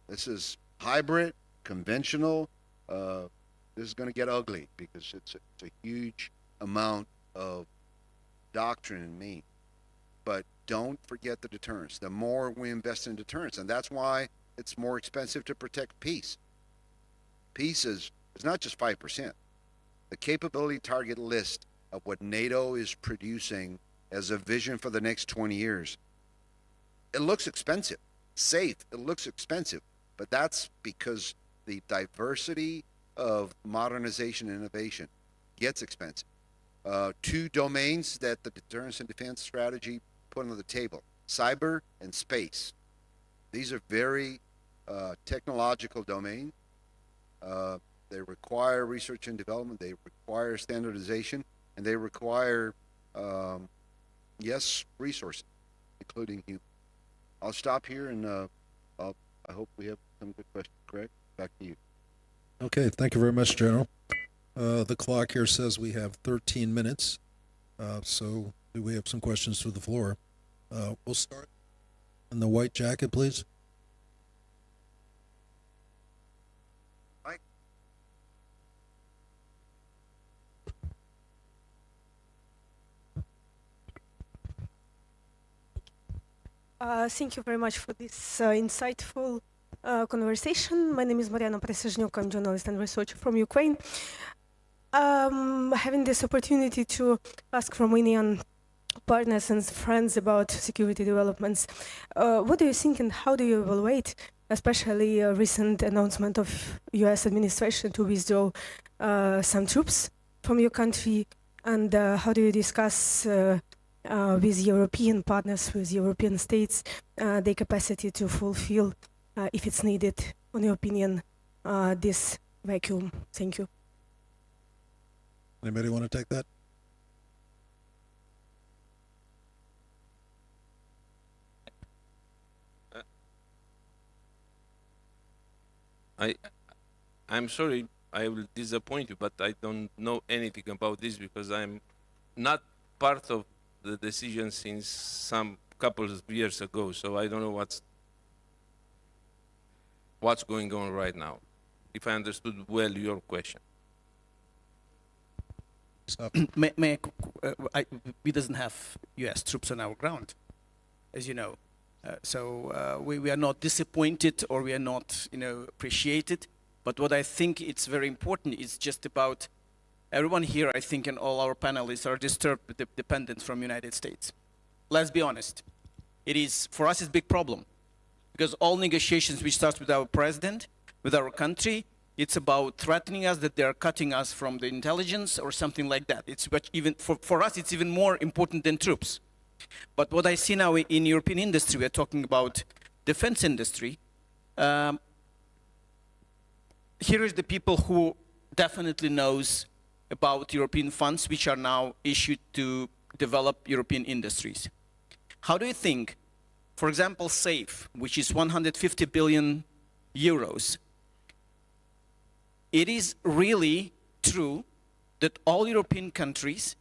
this is hybrid, conventional, this is going to get ugly because it's a huge amount of doctrine and means. But don't forget the deterrence. The more we invest in deterrence, and that's why it's more expensive to protect peace. Peace is not just 5%. The capability target list of what NATO is producing as a vision for the next 20 years, it looks expensive. Safe, it looks expensive. but that's because the diversity of modernization and innovation gets expensive. Two domains that the deterrence and defense strategy put on the table: cyber and space. These are very technological domains. They require research and development, they require standardization, and they require, yes, resources, including human. I'll stop here, and I hope we have some good questions. Greg, back to you. Okay, thank you very much, General. The clock here says we have 13 minutes, so do we have some questions through the floor? We'll start in the white jacket, please. Mike. Thank you very much for this insightful conversation. My name is Mariana Prysuzhnuk. I'm a journalist and researcher from Ukraine. Having this opportunity to ask Romanian partners and friends about security developments, what do you think and how do you evaluate, especially a recent announcement of US administration to withdraw some troops from your country, and how do you discuss with European partners, with European states, their capacity to fulfill, if it's needed, in your opinion, this vacuum? Thank you. Anybody want to take that? I'm sorry, I will disappoint you, but I don't know anything about this because I'm not part of the decision since some couple of years ago, so I don't know what's going on right now, if I understood well your question. We doesn't have U.S. troops on our ground, as you know. So we are not disappointed or we are not, appreciated. But what I think it's very important is just about everyone here, I think, and all our panelists are disturbed with the dependence from United States. Let's be honest. For us, it's a big problem. Because all negotiations which start with our president, with our country, it's about threatening us that they are cutting us from the intelligence or something like that. But even for us, it's even more important than troops. But what I see now in European industry, we're talking about defense industry. Here is the people who definitely knows about European funds which are now issued to develop European industries. How do you think, for example, SAFE, which is 150 billion euros, it is really true that all European countries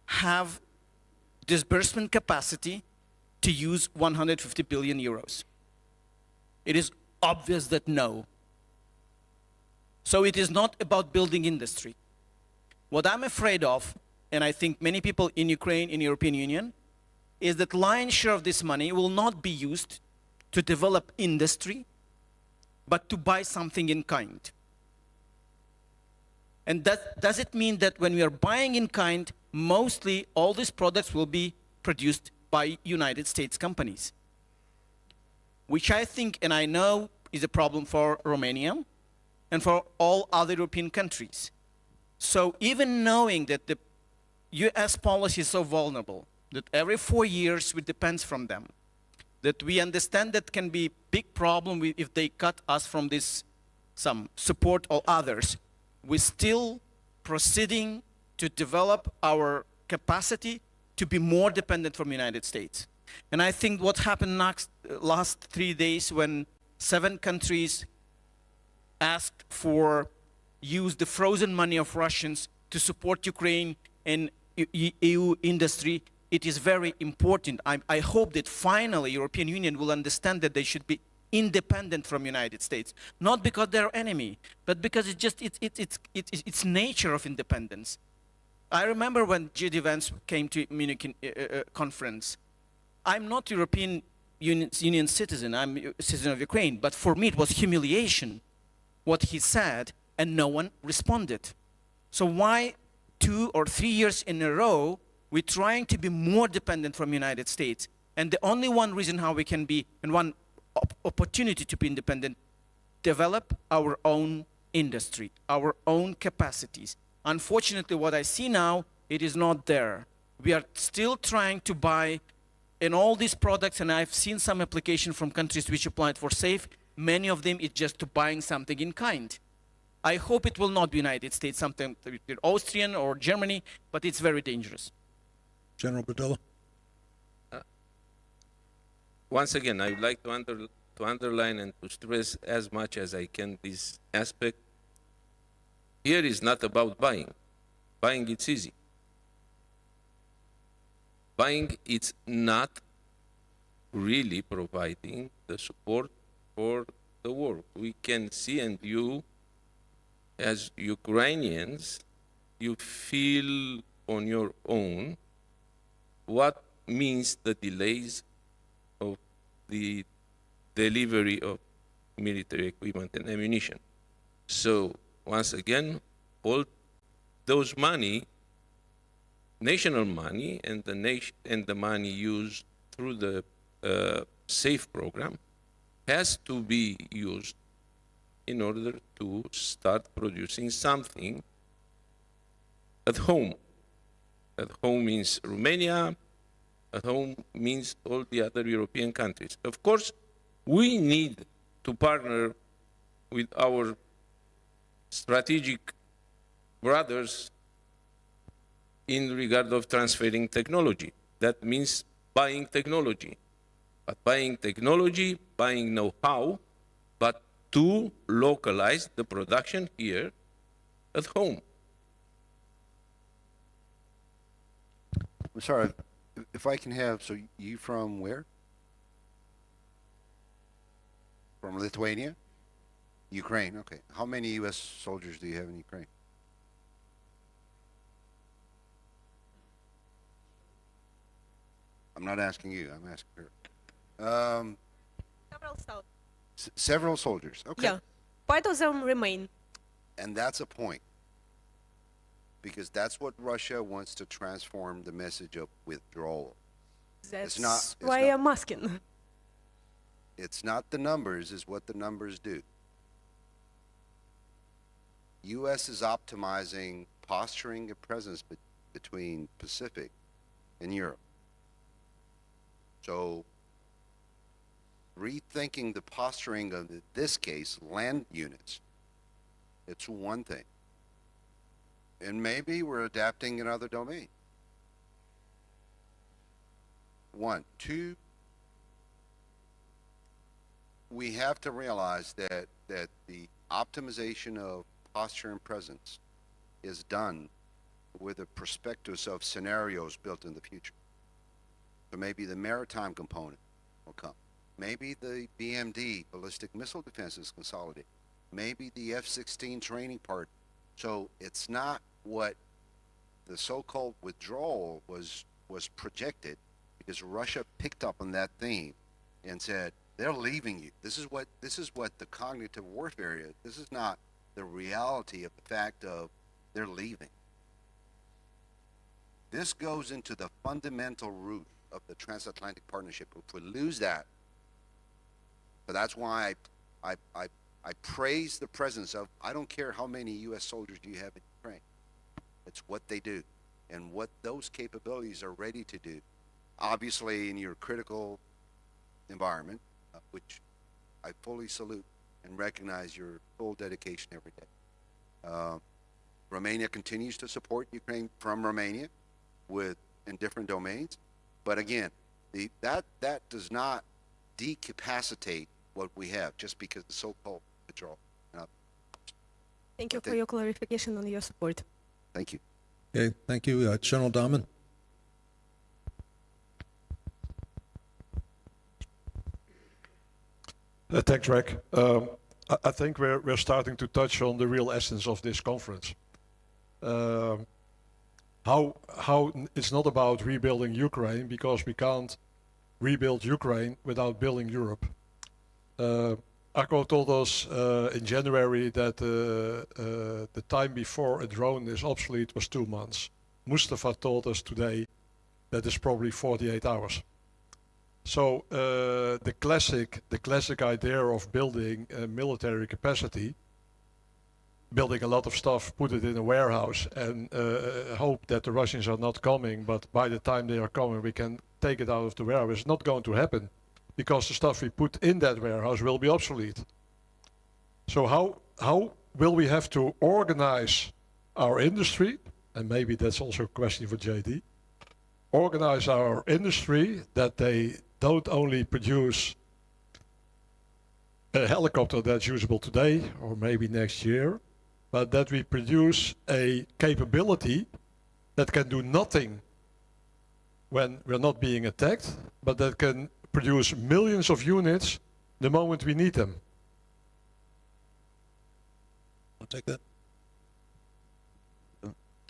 have disbursement capacity to use 150 billion euros? It is obvious that no. So it is not about building industry. What I'm afraid of, and I think many people in Ukraine, in the European Union, is that lion's share of this money will not be used to develop industry, but to buy something in kind. And does it mean that when we are buying in kind, mostly all these products will be produced by United States companies? Which I think, and I know, is a problem for Romania and for all other European countries. So even knowing that the US policy is so vulnerable, that every 4 years it depends from them, that we understand that can be a big problem if they cut us from this, some support or others, we're still proceeding to develop our capacity to be more dependent from the United States. And I think what happened last 3 days when 7 countries asked for use the frozen money of Russians to support Ukraine and EU industry, it is very important. I hope that finally European Union will understand that they should be independent from United States, not because they're enemy, but because it's nature of independence. I remember when J.D. Vance came to Munich conference. I'm not European Union citizen, I'm a citizen of Ukraine, but for me it was humiliation what he said, and no one responded. So why 2 or 3 years in a row we're trying to be more dependent from United States? And the only one reason how we can be, and one opportunity to be independent, develop our own industry, our own capacities. Unfortunately, what I see now, it is not there. We are still trying to buy in all these products, and I've seen some application from countries which applied for SAFE. Many of them, it's just to buying something in kind. I hope it will not be United States, something with Austrian or Germany, but it's very dangerous. General Berdilă. Once again, I would like to underline and to stress as much as I can this aspect. Here is not about buying. Buying, it's easy. Buying, it's not really providing the support for the war. We can see, and you, as Ukrainians, you feel on your own what means the delays of the delivery of military equipment and ammunition. So, once again, all those money, national money, and the money used through the SAFE program has to be used in order to start producing something at home. At home means Romania, at home means all the other European countries. Of course, we need to partner with our strategic brothers in regard of transferring technology. That means buying technology. But buying technology, buying know-how, but to localize the production here at home. I'm sorry, if I can have, so you from where? From Lithuania? Ukraine, okay. How many U.S. soldiers do you have in Ukraine? I'm not asking you, I'm asking her. Several south. Several soldiers, okay. Yeah, part of them remain. And that's a point. Because that's what Russia wants to transform the message of withdrawal. That's it's why not, I'm asking. It's not the numbers, it's what the numbers do. U.S. is optimizing posturing a presence between Pacific and Europe. So, rethinking the posturing of, in this case, land units, it's one thing. And maybe we're adapting in other domains. One. Two, we have to realize that the optimization of posture and presence is done with a prospectus of scenarios built in the future. So maybe the maritime component will come. Maybe the BMD, ballistic missile defense, is consolidated. Maybe the F-16 training part. So it's not what the so-called withdrawal was projected, because Russia picked up on that theme and said, they're leaving you. This is what the cognitive warfare is. This is not the reality of the fact of they're leaving. This goes into the fundamental root of the transatlantic partnership. If we lose that, so that's why I praise the presence of, I don't care how many U.S. soldiers you have in Ukraine. It's what they do and what those capabilities are ready to do. Obviously, in your critical environment, which I fully salute and recognize your full dedication every day. Romania continues to support Ukraine from Romania in different domains. But again, that does not decapacitate what we have just because the so-called withdrawal. Thank you for your clarification and your support. Thank you. Okay, thank you. General Dahman. Thanks, Rick. I think we're starting to touch on the real essence of this conference. How it's not about rebuilding Ukraine, because we can't rebuild Ukraine without building Europe. Akko told us in January that the time before a drone is obsolete was 2 months. Mustafa told us today that it's probably 48 hours. So the classic idea of building a military capacity, building a lot of stuff, put it in a warehouse, and hope that the Russians are not coming, but by the time they are coming, we can take it out of the warehouse. It's not going to happen, because the stuff we put in that warehouse will be obsolete. So how will we have to organize our industry, and maybe that's also a question for JD, organize our industry that they don't only produce a helicopter that's usable today or maybe next year, but that we produce a capability that can do nothing when we're not being attacked, but that can produce millions of units the moment we need them. I'll take that.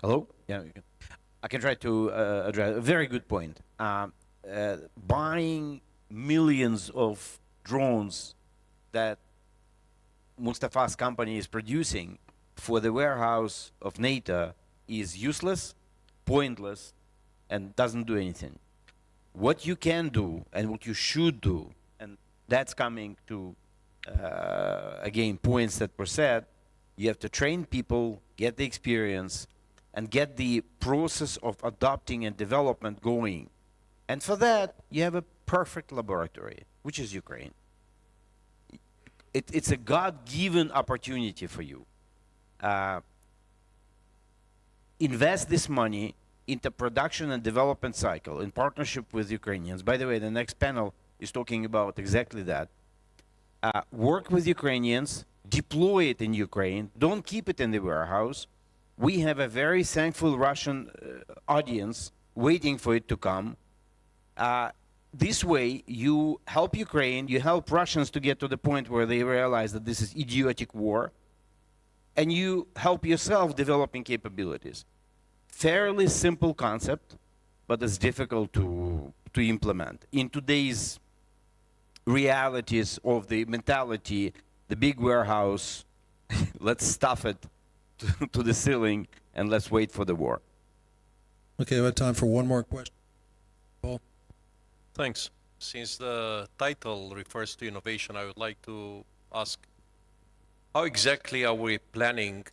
Hello? Yeah, you can. I can try to address a very good point. Buying millions of drones that Mustafa's company is producing for the warehouse of NATO is useless, pointless, and doesn't do anything. What you can do and what you should do, and that's coming to, again, points that were said, you have to train people, get the experience, and get the process of adopting and development going. And for that, you have a perfect laboratory, which is Ukraine. It's a God-given opportunity for you. Invest this money into production and development cycle in partnership with Ukrainians. By the way, the next panel is talking about exactly that. Work with Ukrainians, deploy it in Ukraine, don't keep it in the warehouse. We have a very thankful Russian audience waiting for it to come. This way, you help Ukraine, you help Russians to get to the point where they realize that this is idiotic war, and you help yourself developing capabilities. Fairly simple concept, but it's difficult to implement. In today's realities of the mentality, the big warehouse, let's stuff it to the ceiling and let's wait for the war. Okay, we have time for one more question. Paul? Thanks. Since the title refers to innovation, I would like to ask, how exactly are we planning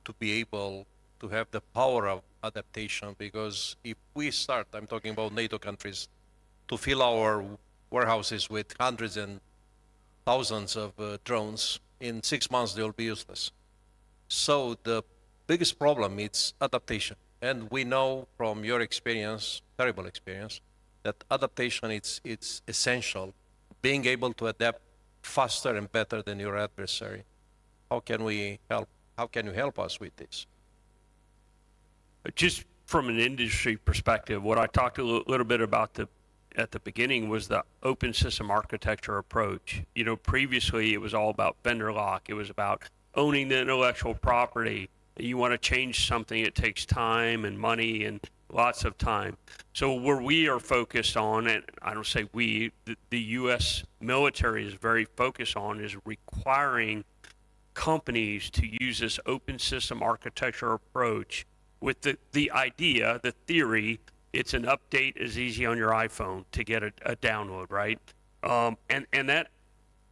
to be able to have the power of adaptation? Because if we start, I'm talking about NATO countries, to fill our warehouses with hundreds and thousands of drones, in 6 months they will be useless. So the biggest problem is adaptation. And we know from your experience, terrible experience, that adaptation it's essential, being able to adapt faster and better than your adversary. How can we help? How can you help us with this? Just from an industry perspective, what I talked a little bit about at the beginning was the open system architecture approach. You know, previously it was all about vendor lock. It was about owning the intellectual property. You want to change something, it takes time and money and lots of time. So where we are focused on, and I don't say we, the U.S. military is very focused on, is requiring companies to use this open system architecture approach with the idea, the theory, it's an update as easy on your iPhone to get a download, right? And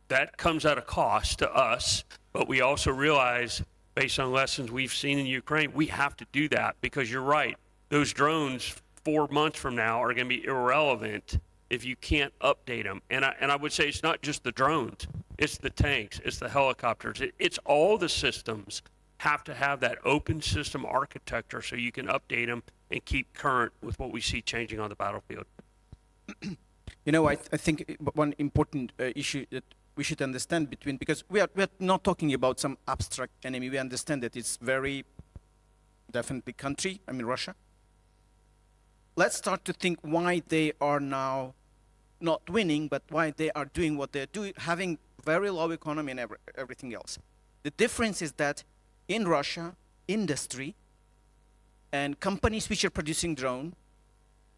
that comes at a cost to us, but we also realize, based on lessons we've seen in Ukraine, we have to do that, because you're right, those drones 4 months from now are going to be irrelevant if you can't update them. And I would say it's not just the drones, it's the tanks, it's the helicopters, it's all the systems have to have that open system architecture so you can update them and keep current with what we see changing on the battlefield. You know, I think one important issue that we should understand between, because we are not talking about some abstract enemy. We understand that it's very definitely country, I mean Russia. Let's start to think why they are now not winning, but why they are doing what they're doing, having very low economy and everything else. The difference is that in Russia, industry and companies which are producing drone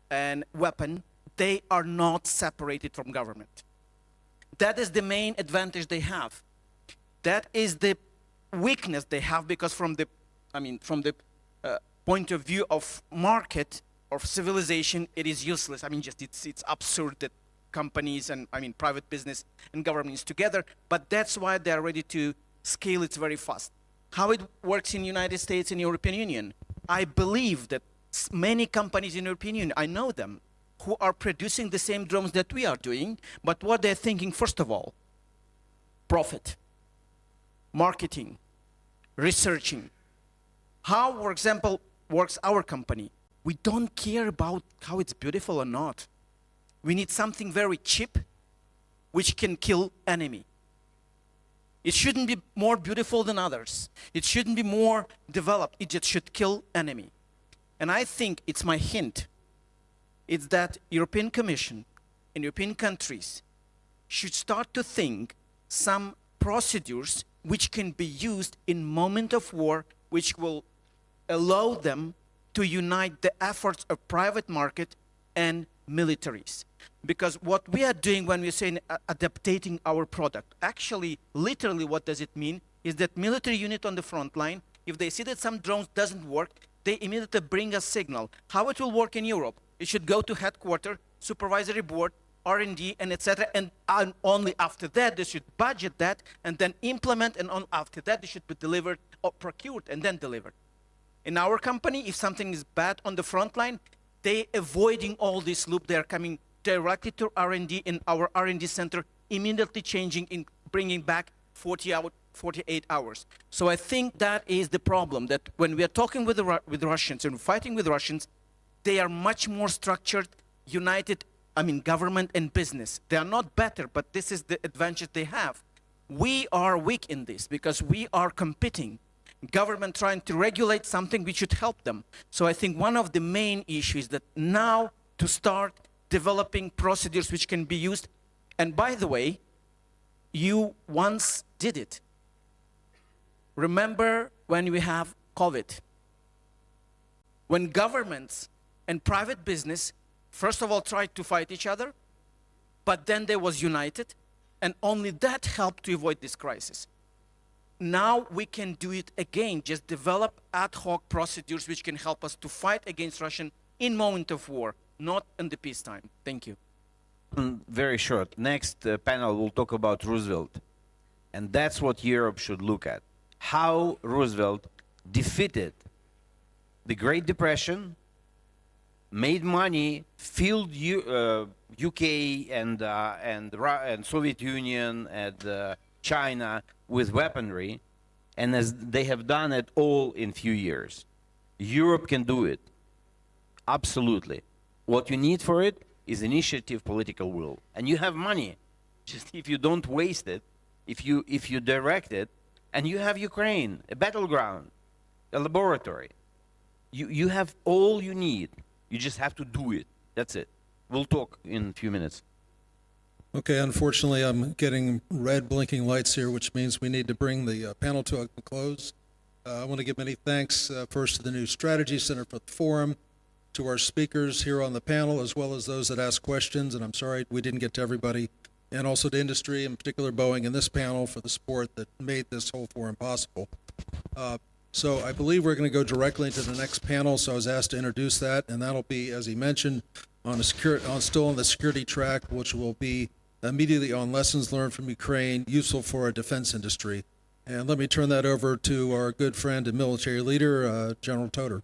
and weapon, they are not separated from government. That is the main advantage they have. That is the weakness they have, because from the point of view of market or civilization, it is useless. I mean, just it's absurd that companies and, I mean, private business and governments together, but that's why they're ready to scale it very fast. How it works in United States and European Union, I believe that many companies in European Union, I know them, who are producing the same drones that we are doing, but what they're thinking, first of all, profit, marketing, researching. How, for example, works our company? We don't care about how it's beautiful or not. We need something very cheap, which can kill enemy. It shouldn't be more beautiful than others. It shouldn't be more developed. It just should kill enemy. And I think it's my hint. It's that European Commission and European countries should start to think some procedures which can be used in moment of war, which will allow them to unite the efforts of private market and militaries. Because what we are doing when we say adapting our product, actually, literally what does it mean is that military unit on the front line, if they see that some drones doesn't work, they immediately bring a signal. How it will work in Europe? It should go to headquarters, supervisory board, R&D, and etc. And only after that, they should budget that and then implement, and after that, they should be delivered or procured and then delivered. In our company, if something is bad on the front line, they avoiding all this loop. They are coming directly to R&D in our R&D center, immediately changing in bringing back 48 hours. So I think that is the problem, that when we are talking with the Russians and fighting with Russians, they are much more structured, united, I mean, government and business. They are not better, but this is the advantage they have. We are weak in this because we are competing. Government trying to regulate something which should help them. So I think one of the main issues is that now to start developing procedures which can be used. And by the way, you once did it. Remember when we have COVID? When governments and private business, first of all, tried to fight each other, but then they was united, and only that helped to avoid this crisis. Now we can do it again, just develop ad hoc procedures which can help us to fight against Russian in moment of war, not in the peacetime. Thank you. Very short. Next panel will talk about Roosevelt. And that's what Europe should look at. How Roosevelt defeated the Great Depression, made money, filled UK and Soviet Union and China with weaponry, and as they have done it all in few years. Europe can do it. Absolutely. What you need for it is initiative, political will. And you have money. Just if you don't waste it, if you direct it, and you have Ukraine, a battleground, a laboratory. You have all you need. You just have to do it. That's it. We'll talk in a few minutes. Okay, unfortunately, I'm getting red blinking lights here, which means we need to bring the panel to a close. I want to give many thanks first to the new Strategy Center for the forum, to our speakers here on the panel, as well as those that asked questions, and I'm sorry we didn't get to everybody, and also to industry, in particular Boeing, and this panel for the support that made this whole forum possible. So I believe we're going to go directly into the next panel, so I was asked to introduce that, and that'll be, as he mentioned, still on the security track, which will be immediately on lessons learned from Ukraine, useful for our defense industry. And let me turn that over to our good friend and military leader, General Toder.